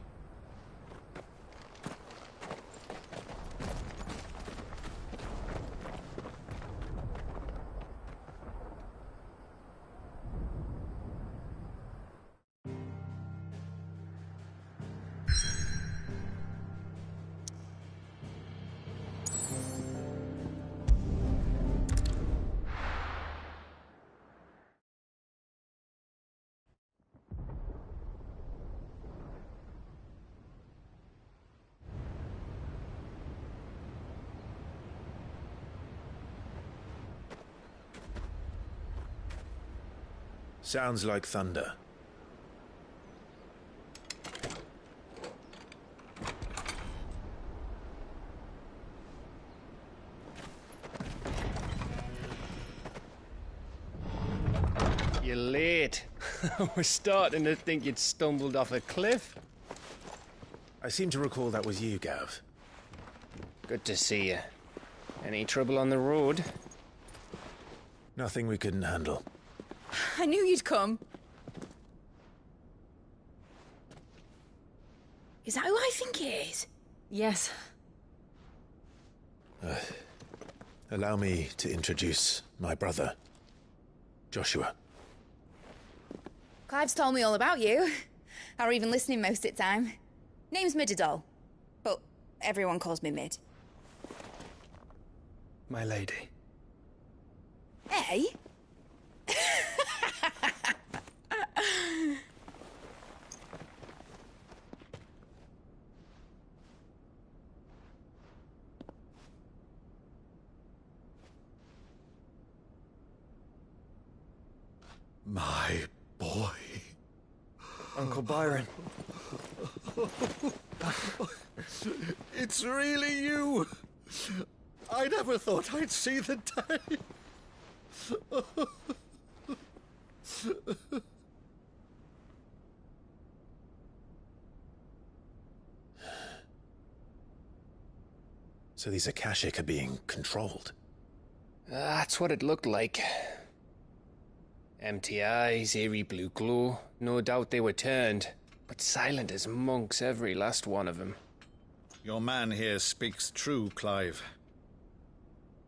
Sounds like thunder. You're late. We're starting to think you'd stumbled off a cliff. I seem to recall that was you, Gav. Good to see you. Any trouble on the road? Nothing we couldn't handle. I knew you'd come. Is that who I think it is? Yes. Allow me to introduce my brother, Joshua. Clive's told me all about you. Or even listening most of the time. Name's Midadol, but everyone calls me Mid. My lady. Hey? My boy. Uncle Byron. It's really you! I never thought I'd see the day. So these Akashic are being controlled? That's what it looked like. Empty eyes, eerie blue glow. No doubt they were turned, but silent as monks, every last one of them. Your man here speaks true, Clive.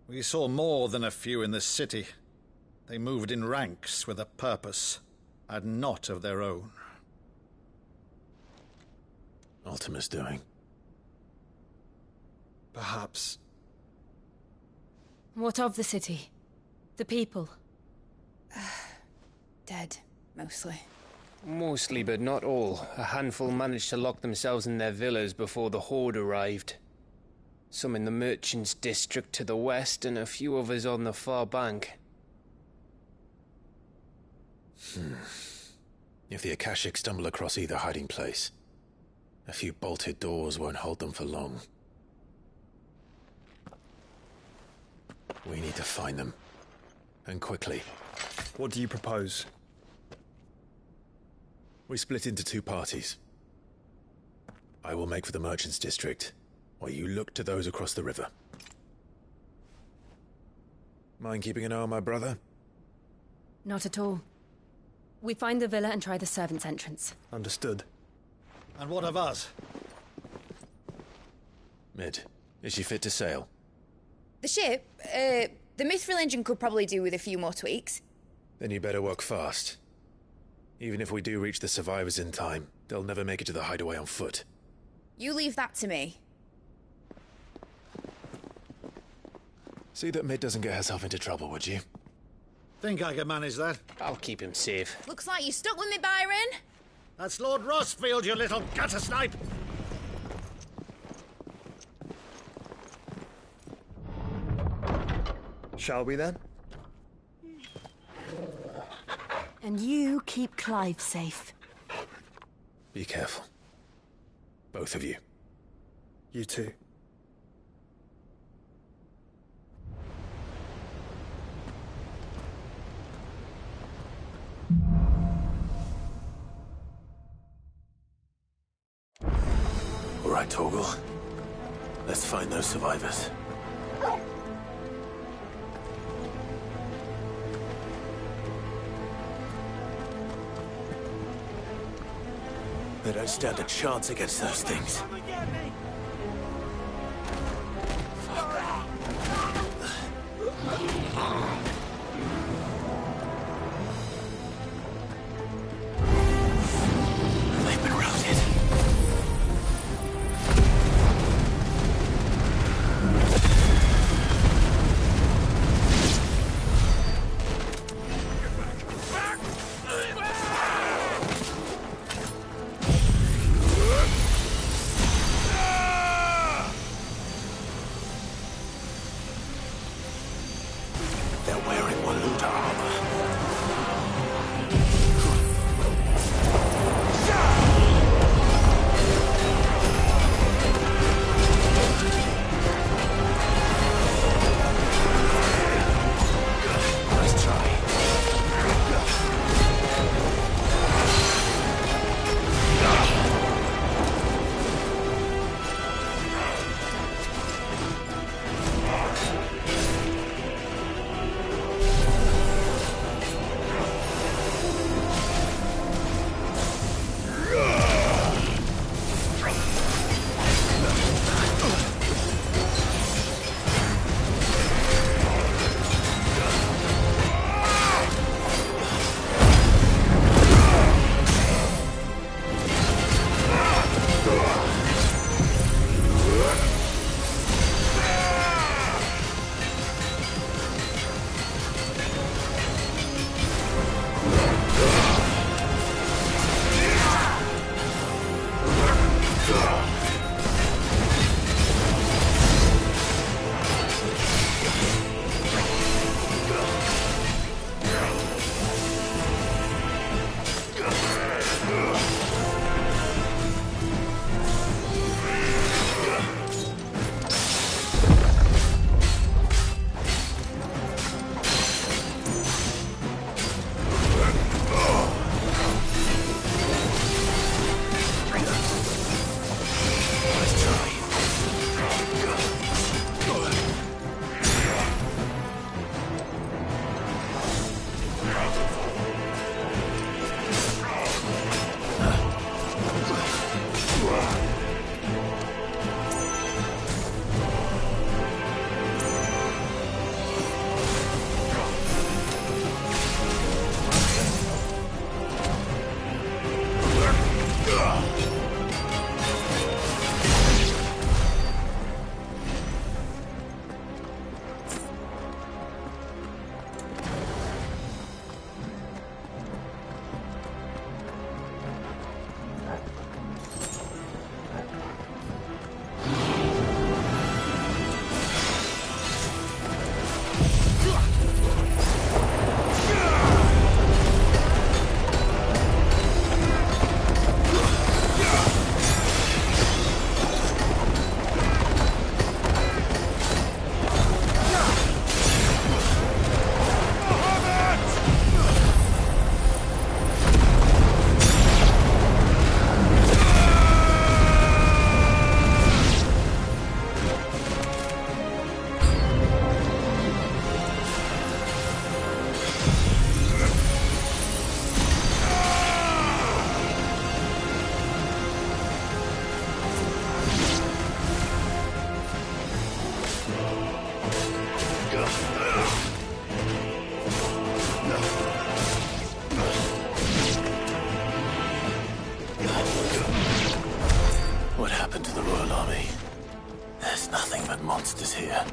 We saw more than a few in this city. They moved in ranks with a purpose, and not of their own. Ultima's doing. Perhaps. What of the city? The people? Dead, mostly. Mostly, but not all. A handful managed to lock themselves in their villas before the Horde arrived. Some in the Merchants' District to the west, and a few others on the far bank. If the Akashic stumble across either hiding place, a few bolted doors won't hold them for long. We need to find them. And quickly. What do you propose? We split into two parties. I will make for the Merchants' District, while you look to those across the river. Mind keeping an eye on my brother? Not at all. We find the villa and try the servants' entrance. Understood. And what of us? Mid, is she fit to sail? The ship, the Mithril engine could probably do with a few more tweaks. Then you better work fast. Even if we do reach the survivors in time, they'll never make it to the hideaway on foot. You leave that to me. See that Mid doesn't get herself into trouble, would you? Think I can manage that. I'll keep him safe. Looks like you stuck with me, Byron. That's Lord Rossfield, you little gutter snipe! Shall we then? And you keep Clive safe. Be careful. Both of you. You too. All right, Torgal. Let's find those survivors. They don't stand a chance against those things. They've been routed. nothing but monsters here.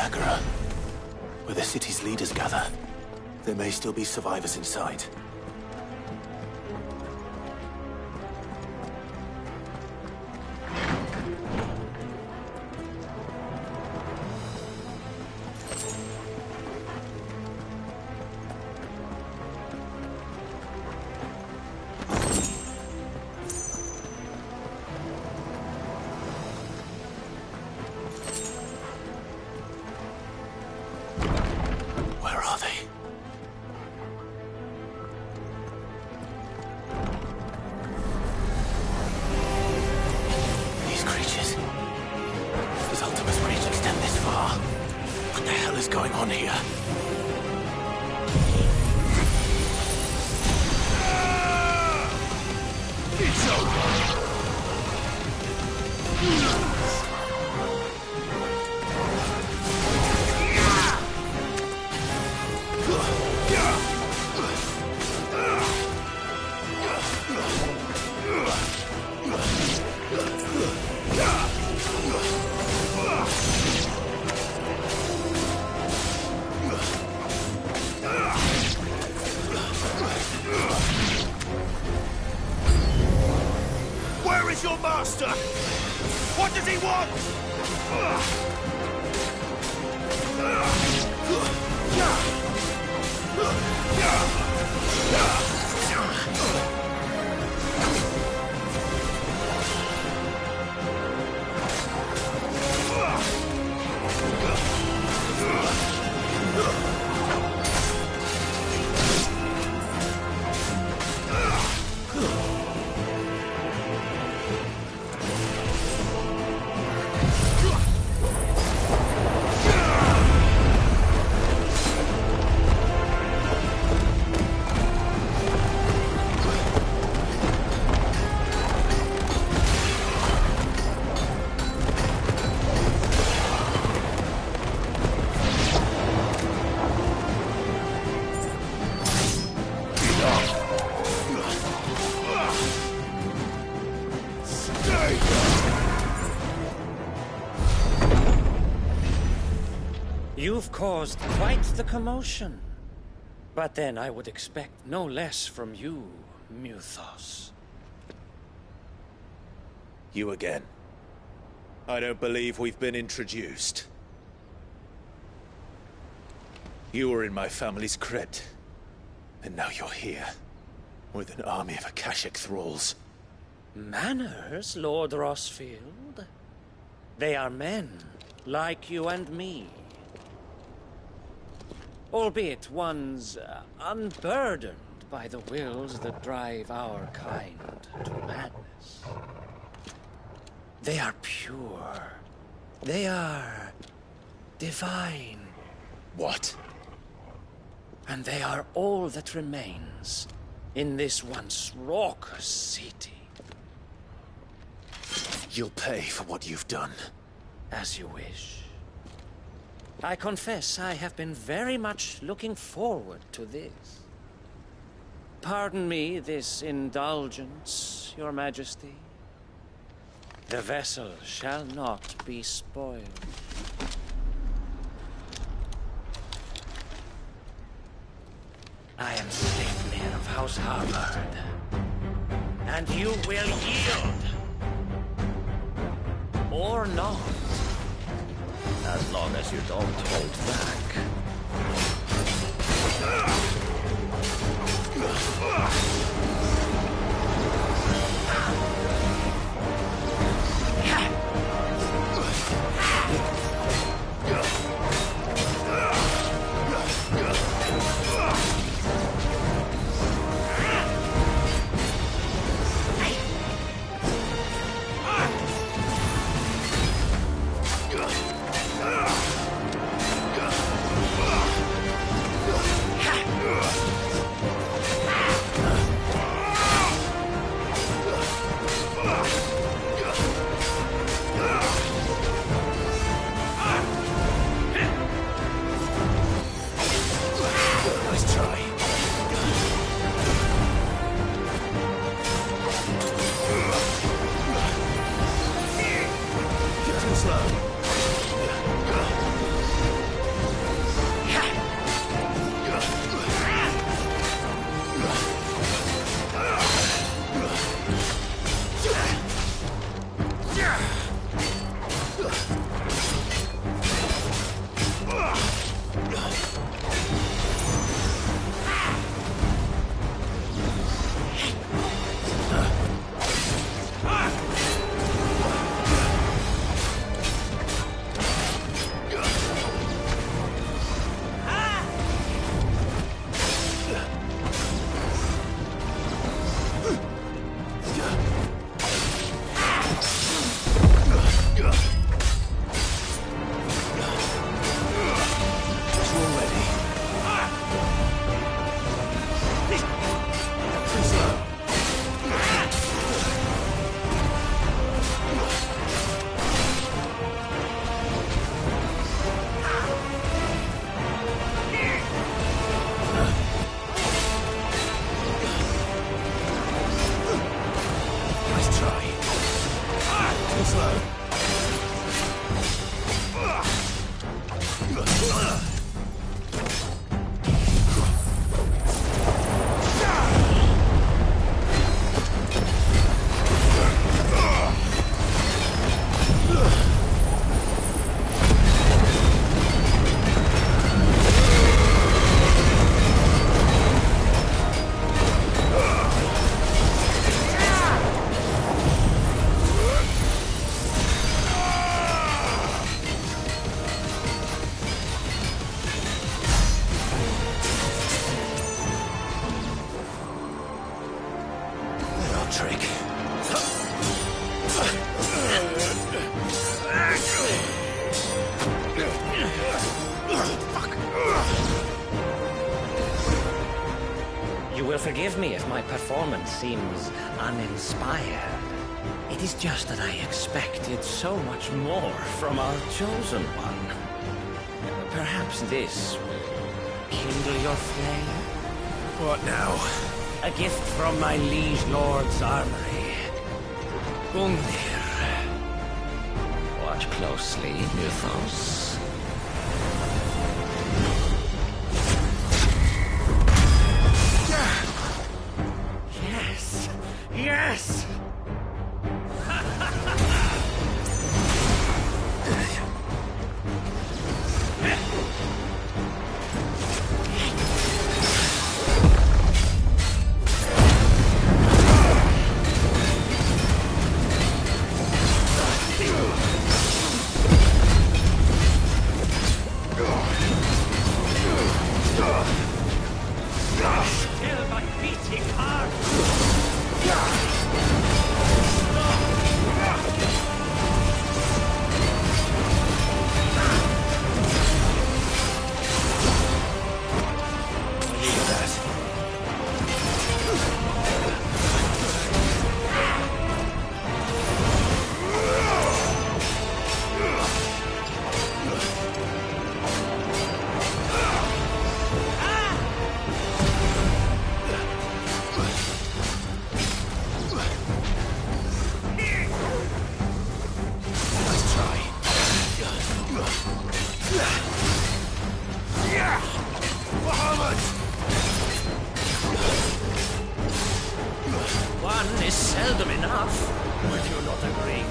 Agora, where the city's leaders gather. There may still be survivors inside. Where are they? These creatures. Does Ultima's reach extend this far? What the hell is going on here? It's over! Where is your master? What does he want? You've caused quite the commotion. But then I would expect no less from you, Muthos. You again. I don't believe we've been introduced. You were in my family's crypt. And now you're here. With an army of Akashic thralls. Manners, Lord Rosfield? They are men, like you and me. Albeit ones unburdened by the wills that drive our kind to madness. They are pure. They are divine. What? And they are all that remains in this once raucous city. You'll pay for what you've done. As you wish. I confess I have been very much looking forward to this. Pardon me this indulgence, Your Majesty. The vessel shall not be spoiled. I am Sleipnir of House Harvard. And you will yield. Or not. As long as you don't hold back. Forgive me if my performance seems uninspired. It is just that I expected so much more from our chosen one. Perhaps this will kindle your flame? What now? A gift from my liege lord's armory. Gungnir. Watch closely, Mythos. Yes! Yes! One is seldom enough. Would you not agree?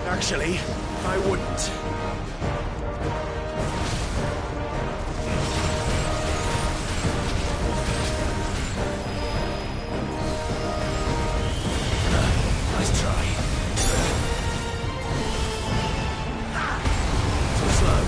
Actually, I wouldn't. Nice try. Too slow.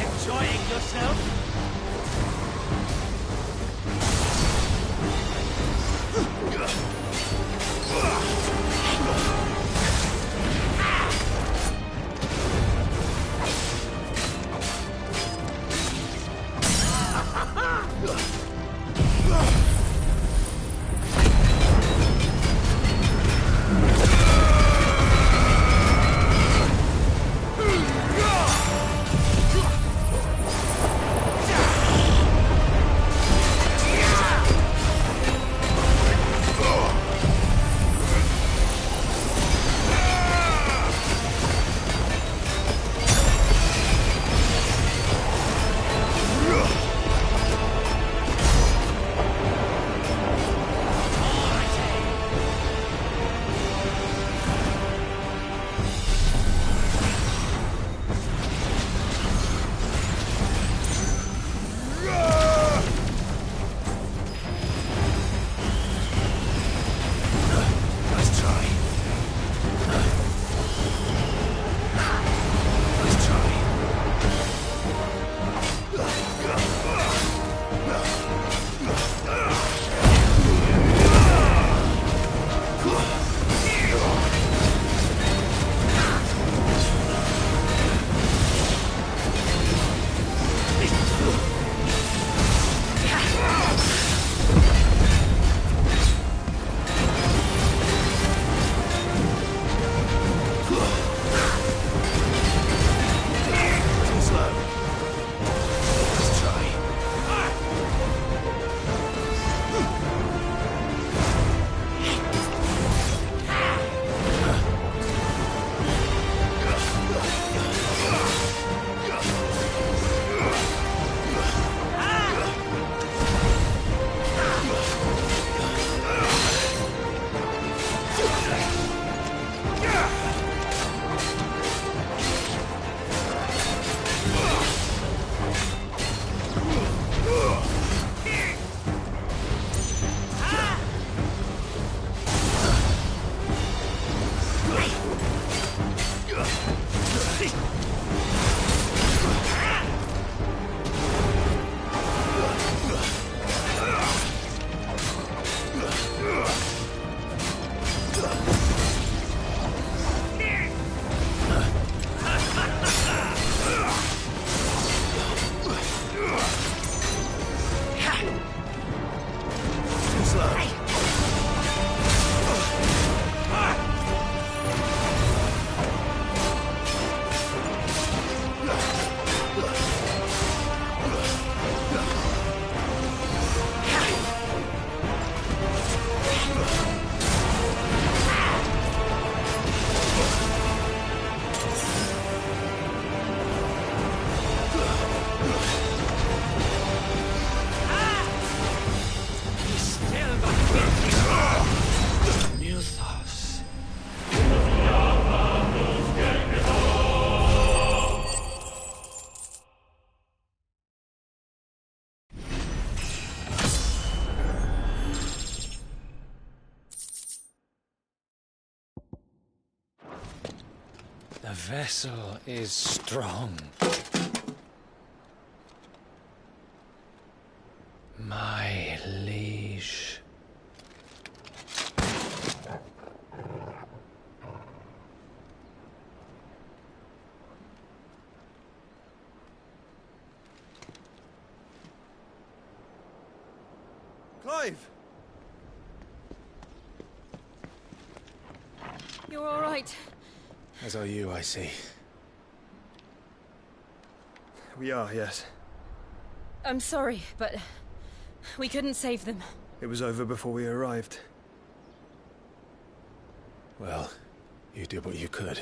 Enjoying yourself? The vessel is strong. My liege. Clive! You're all right. As are you, I see. We are, yes. I'm sorry, but we couldn't save them. It was over before we arrived. Well, you did what you could.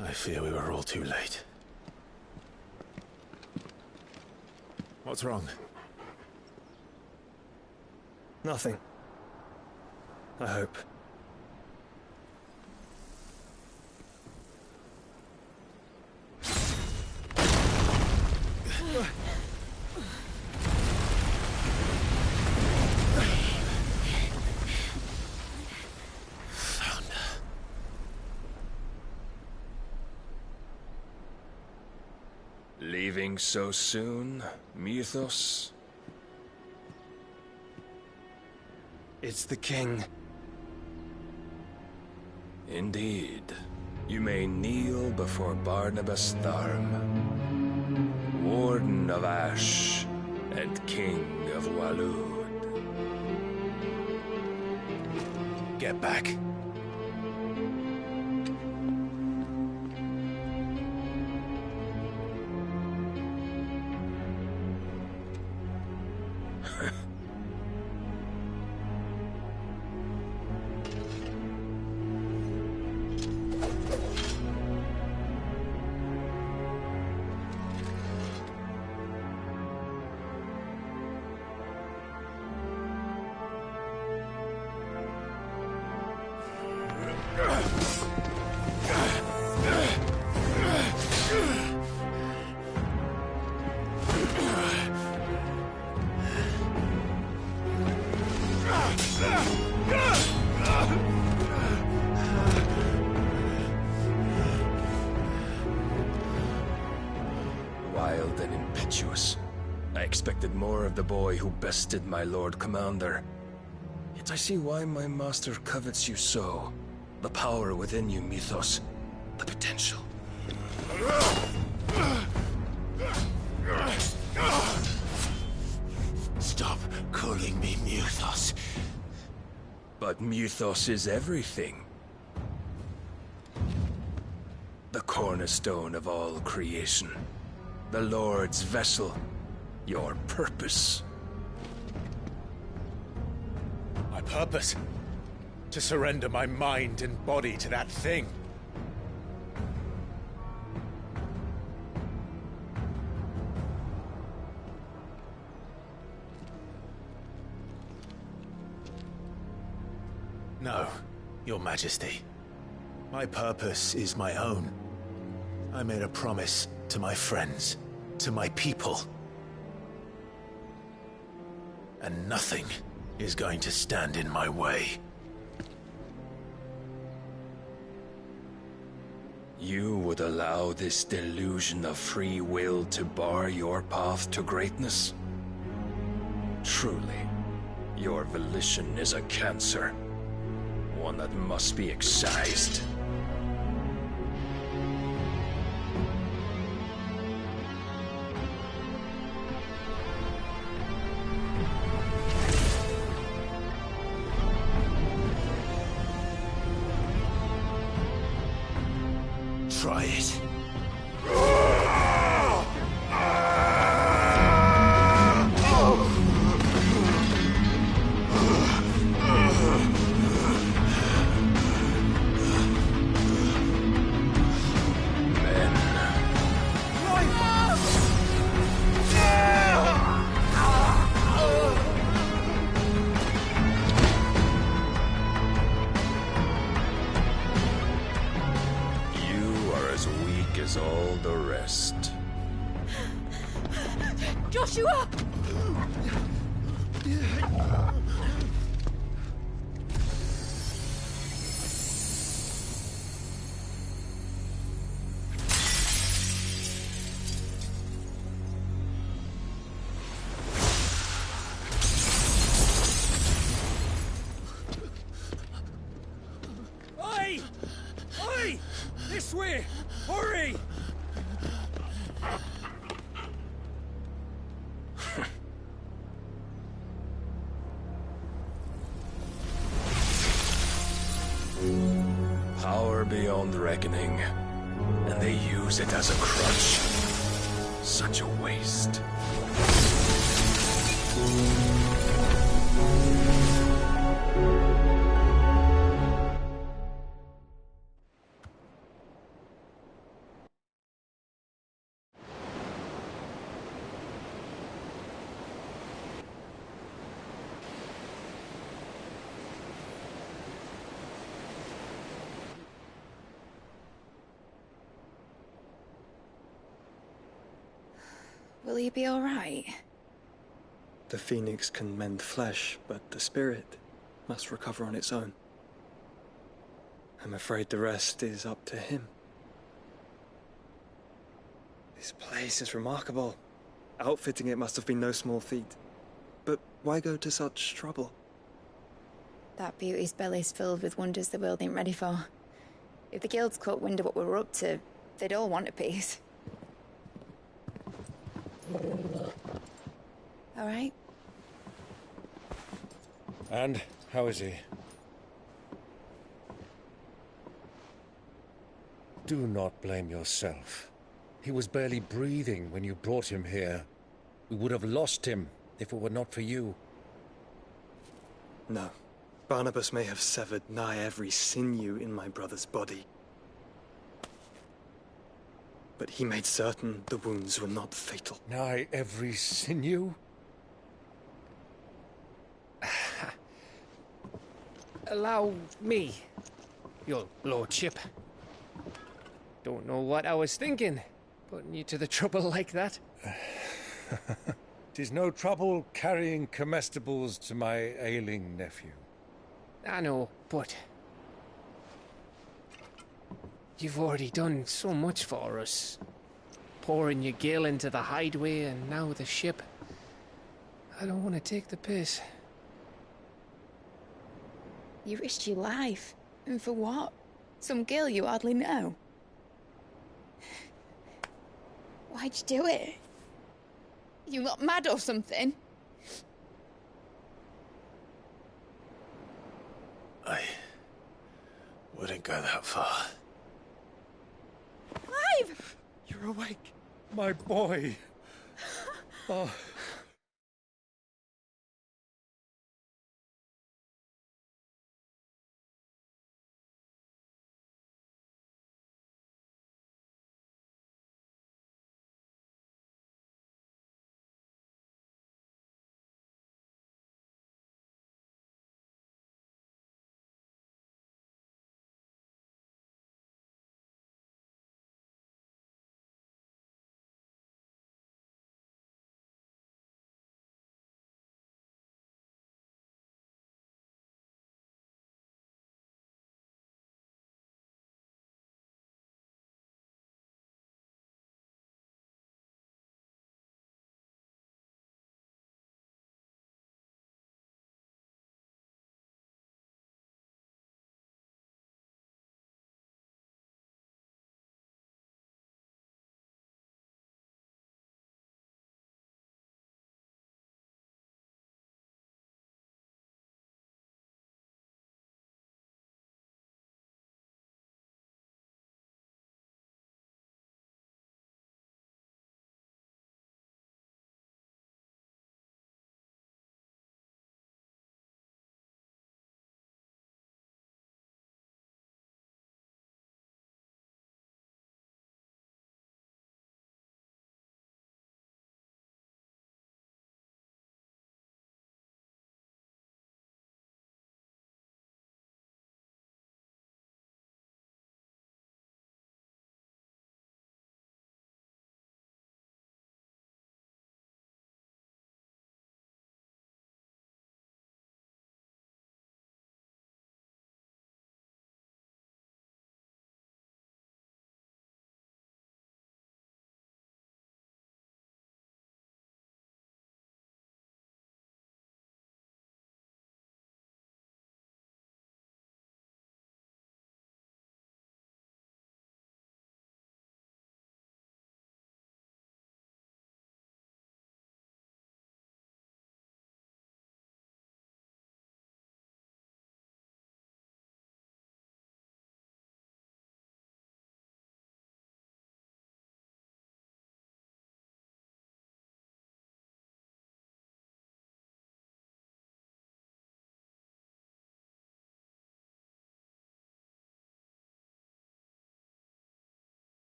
I fear we were all too late. What's wrong? Nothing. I hope. Leaving so soon, Mythos? It's the king. Indeed. You may kneel before Barnabas Tharm, Warden of Ash and King of Waloed. Get back. Wild and impetuous. I expected more of the boy who bested my Lord Commander. Yet I see why my master covets you so. The power within you, Mythos. The potential. Stop calling me Mythos. But Mythos is everything. The cornerstone of all creation. The Lord's vessel. Your purpose. My purpose? To surrender my mind and body to that thing. No, Your Majesty. My purpose is my own. I made a promise to my friends, to my people. And nothing is going to stand in my way. You would allow this delusion of free will to bar your path to greatness? Truly, your volition is a cancer. One that must be excised. Try it. All the rest. Joshua! Hey! Oi! This way! Hurry! Power beyond reckoning, and they use it as a crutch. Such a waste. Will he be all right? The phoenix can mend flesh, but the spirit must recover on its own. I'm afraid the rest is up to him. This place is remarkable. Outfitting it must have been no small feat. But why go to such trouble? That beauty's belly's filled with wonders the world ain't ready for. If the guilds caught wind of what we were up to, they'd all want a piece. All right? And how is he? Do not blame yourself. He was barely breathing when you brought him here. We would have lost him if it were not for you. No. Barnabas may have severed nigh every sinew in my brother's body. But he made certain the wounds were not fatal. Nigh every sinew? Allow me, your lordship. Don't know what I was thinking, putting you to the trouble like that. 'Tis no trouble carrying comestibles to my ailing nephew. I know, but you've already done so much for us. Pouring your gil into the hideaway and now the ship. I don't want to take the piss. You risked your life. And for what? Some girl you hardly know. Why'd you do it? You not mad or something? I wouldn't go that far. Clive! You're awake, my boy. Oh.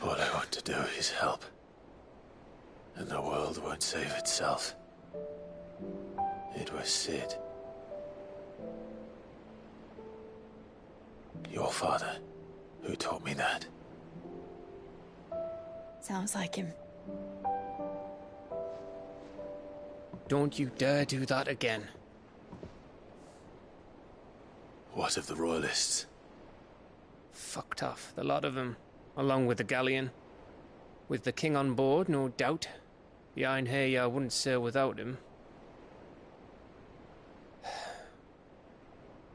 All I want to do is help. And the world won't save itself. It was Cid. Your father, who taught me that. Sounds like him. Don't you dare do that again. What of the Royalists? Fucked off, the lot of them, along with the galleon. With the king on board, no doubt. The Iron Hair wouldn't sail without him.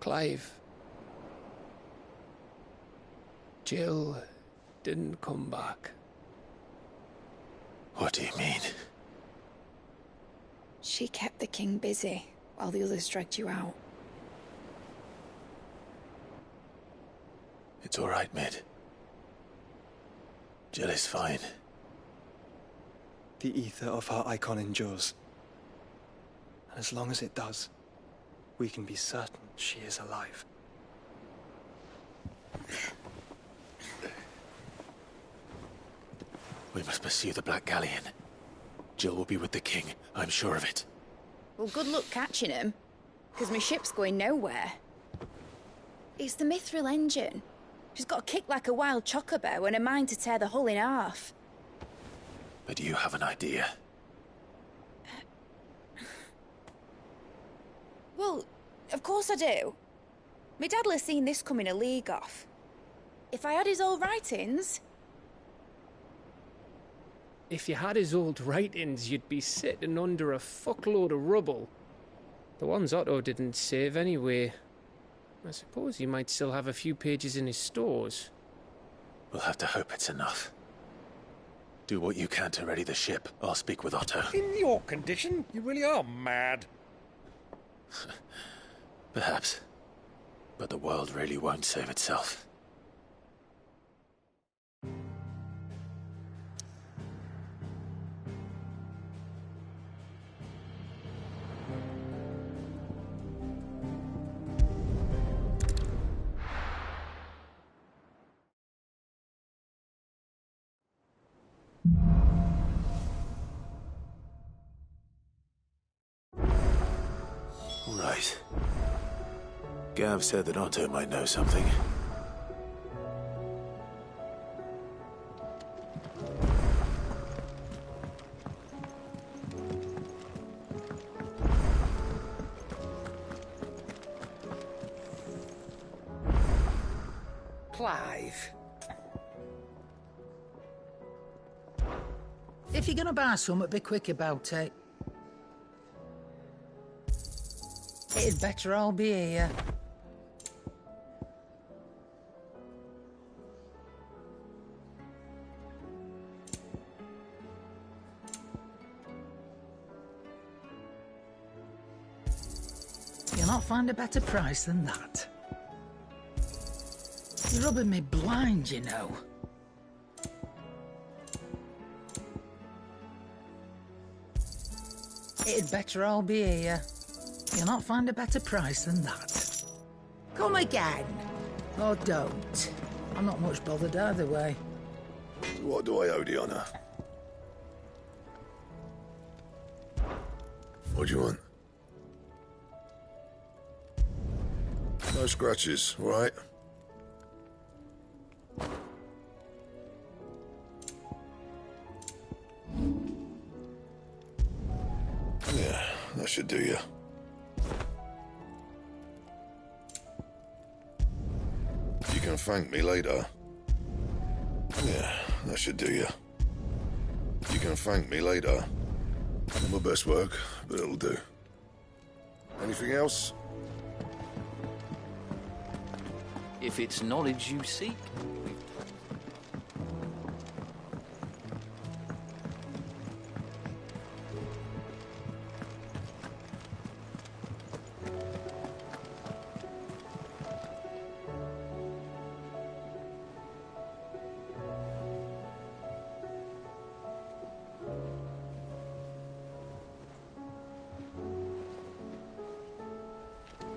Clive. Jill didn't come back. What do you mean? She kept the king busy while the others dragged you out. It's all right, Mid. Jill is fine. The ether of her icon endures. And as long as it does, we can be certain she is alive. We must pursue the Black Galleon. Jill will be with the king, I'm sure of it. Well, good luck catching him, because my ship's going nowhere. It's the Mithril engine. She's got a kick like a wild chocobo and a mind to tear the hull in half. But you have an idea. Well, of course I do. My dad'll have seen this coming a league off. If I had his old writings... If you had his old writings, you'd be sitting under a fuckload of rubble. The ones Otto didn't save anyway. I suppose he might still have a few pages in his stores. We'll have to hope it's enough. Do what you can to ready the ship. I'll speak with Otto. In your condition, you really are mad. Perhaps. But the world really won't save itself. Right. Gav said that Otto might know something. Clive. If you're gonna buy something, be quick about it. It'd better all be here. You'll not find a better price than that. You're rubbing me blind, you know. It'd better all be here. You'll not find a better price than that. Come again. Or don't. I'm not much bothered either way. What do I owe the honour? What do you want? No scratches, all right? Yeah, that should do you. You can thank me later. Yeah, that should do you. You can thank me later. Not my best work, but it'll do. Anything else? If it's knowledge you seek,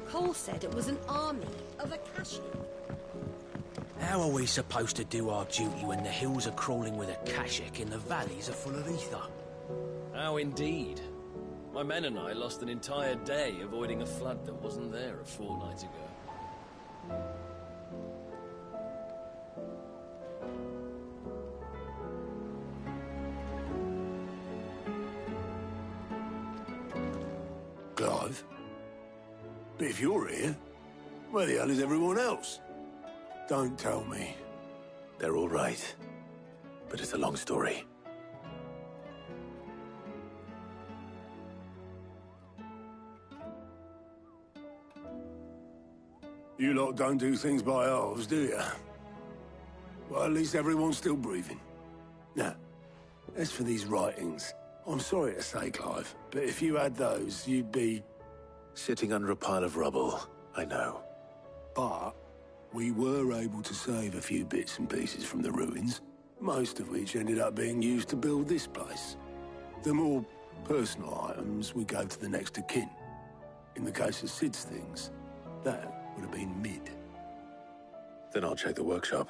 Cole said it was an army of Akashi. How are we supposed to do our duty when the hills are crawling with Akashic and the valleys are full of ether? How indeed. My men and I lost an entire day avoiding a flood that wasn't there a fortnight ago. Clive? But if you're here, where the hell is everyone else? Don't tell me. They're all right. But it's a long story. You lot don't do things by halves, do you? Well, at least everyone's still breathing. Now, as for these writings, I'm sorry to say, Clive, but if you had those, you'd be... Sitting under a pile of rubble, I know. But we were able to save a few bits and pieces from the ruins, most of which ended up being used to build this place. The more personal items we gave to the next of kin. In the case of Sid's things, that would have been Mid. Then I'll check the workshop.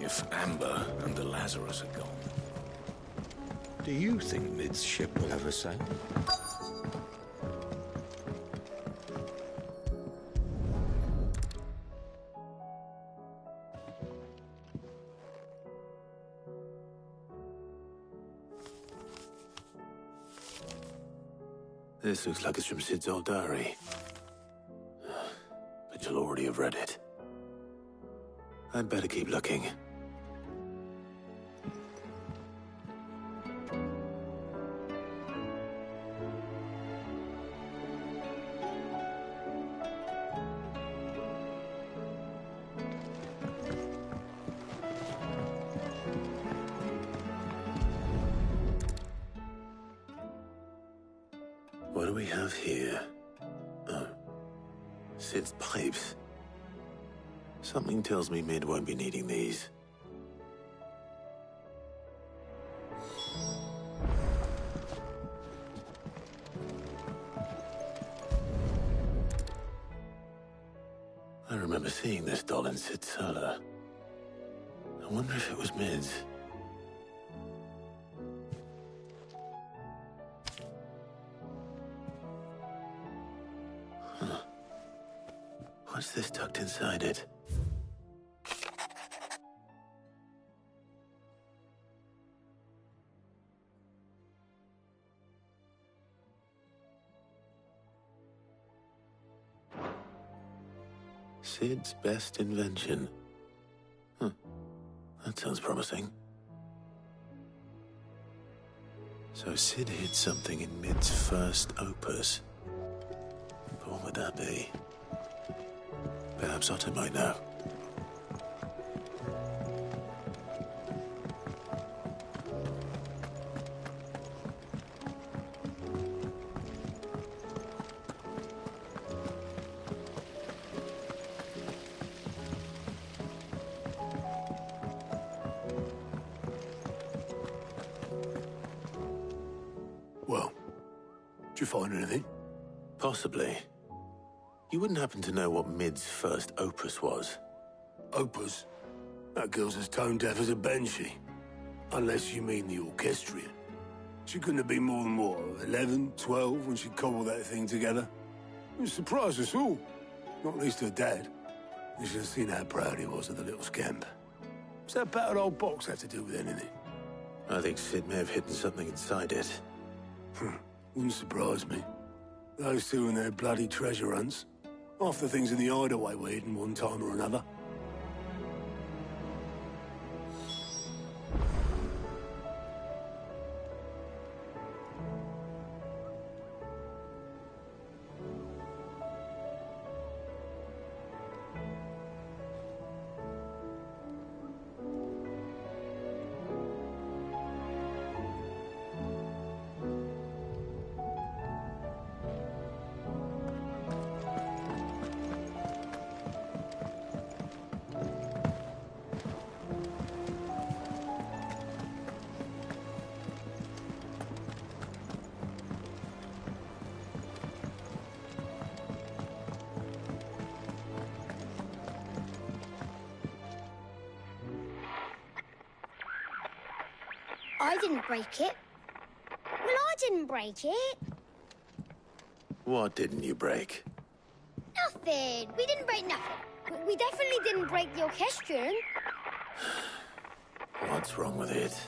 If Amber and the Lazarus are gone, do you think Mid's ship will ever sail? This looks like it's from Sid's old diary. But you'll already have read it. I'd better keep looking. What do we have here? Oh. Sid's pipes. Something tells me Mid won't be needing these. I remember seeing this doll in Sid's cellar. I wonder if it was Mid's. What's this tucked inside it? Sid's best invention. Huh. That sounds promising. So Sid hid something in Mid's first opus. But what would that be? Perhaps Otto might know. Well, did you find anything? Possibly. You wouldn't happen to know what Mid's first opus was? Opus? That girl's as tone deaf as a banshee. Unless you mean the orchestrion. She couldn't have been more than, what, 11, 12 when she cobbled that thing together? It surprised us all. Not least her dad. You should have seen how proud he was of the little scamp. What's that battered old box have to do with anything? I think Sid may have hidden something inside it. Wouldn't surprise me. Those two and their bloody treasure hunts. Half the things in the hideaway were hidden one time or another. I didn't break it. Well, I didn't break it. What didn't you break? Nothing. We didn't break nothing. We definitely didn't break the orchestrion. What's wrong with it?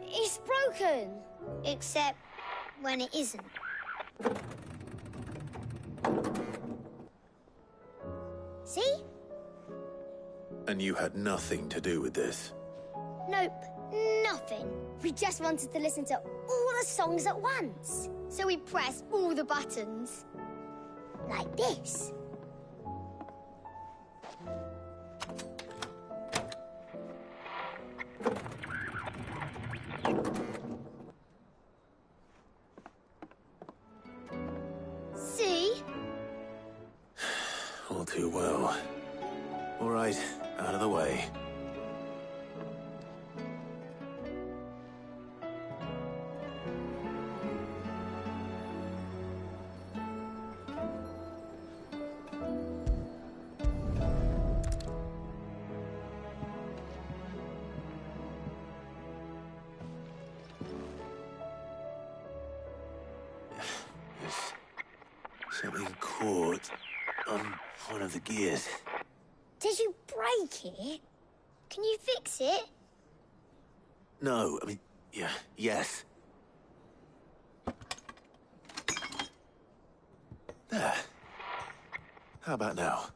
It's broken. Except when it isn't. See? And you had nothing to do with this? Nope, nothing. We just wanted to listen to all the songs at once. So we pressed all the buttons. Like this. See? All too well. All right, out of the way. Something caught on one of the gears. Did you break it? Can you fix it? No, I mean, yes. There. How about now?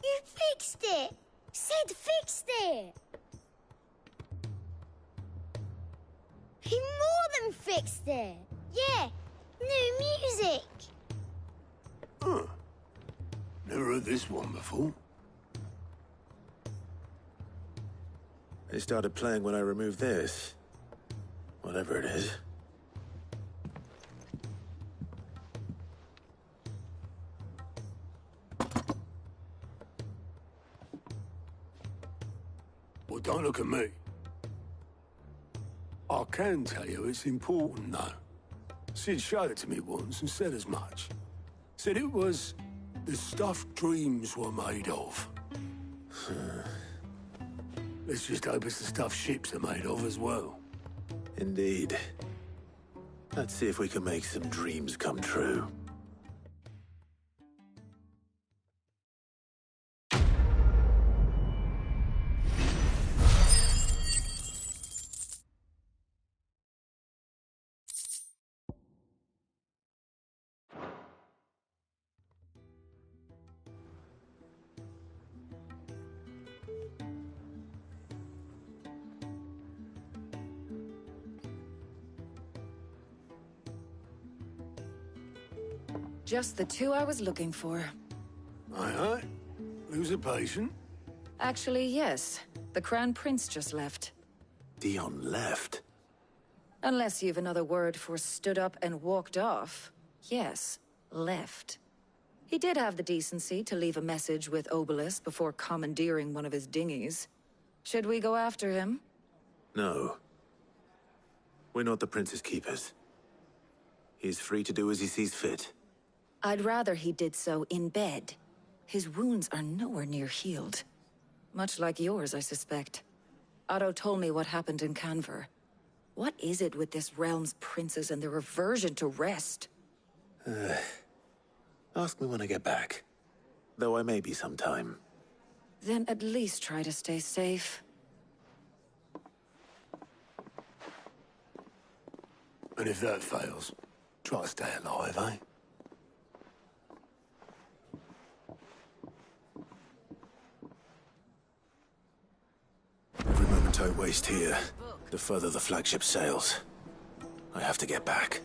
You fixed it! Sid fixed it! He more than fixed it! Yeah, new music! Huh. Never heard this one before. It started playing when I removed this. Whatever it is. Well, don't look at me. I can tell you it's important, though. Sid showed it to me once and said as much. Said it was the stuff dreams were made of. Let's just hope it's the stuff ships are made of as well. Indeed. Let's see if we can make some dreams come true. Just the two I was looking for. Aye. Lose a patient? Actually, yes. The Crown Prince just left. Dion left? Unless you've another word for stood up and walked off. Yes, left. He did have the decency to leave a message with Obelisk before commandeering one of his dinghies. Should we go after him? No. We're not the Prince's keepers. He's free to do as he sees fit. I'd rather he did so in bed. His wounds are nowhere near healed. Much like yours, I suspect. Otto told me what happened in Canver. What is it with this realm's princes and their aversion to rest? Ask me when I get back. Though I may be sometime. Then at least try to stay safe. And if that fails, try to stay alive, eh? Every moment I waste here, the further the flagship sails. I have to get back.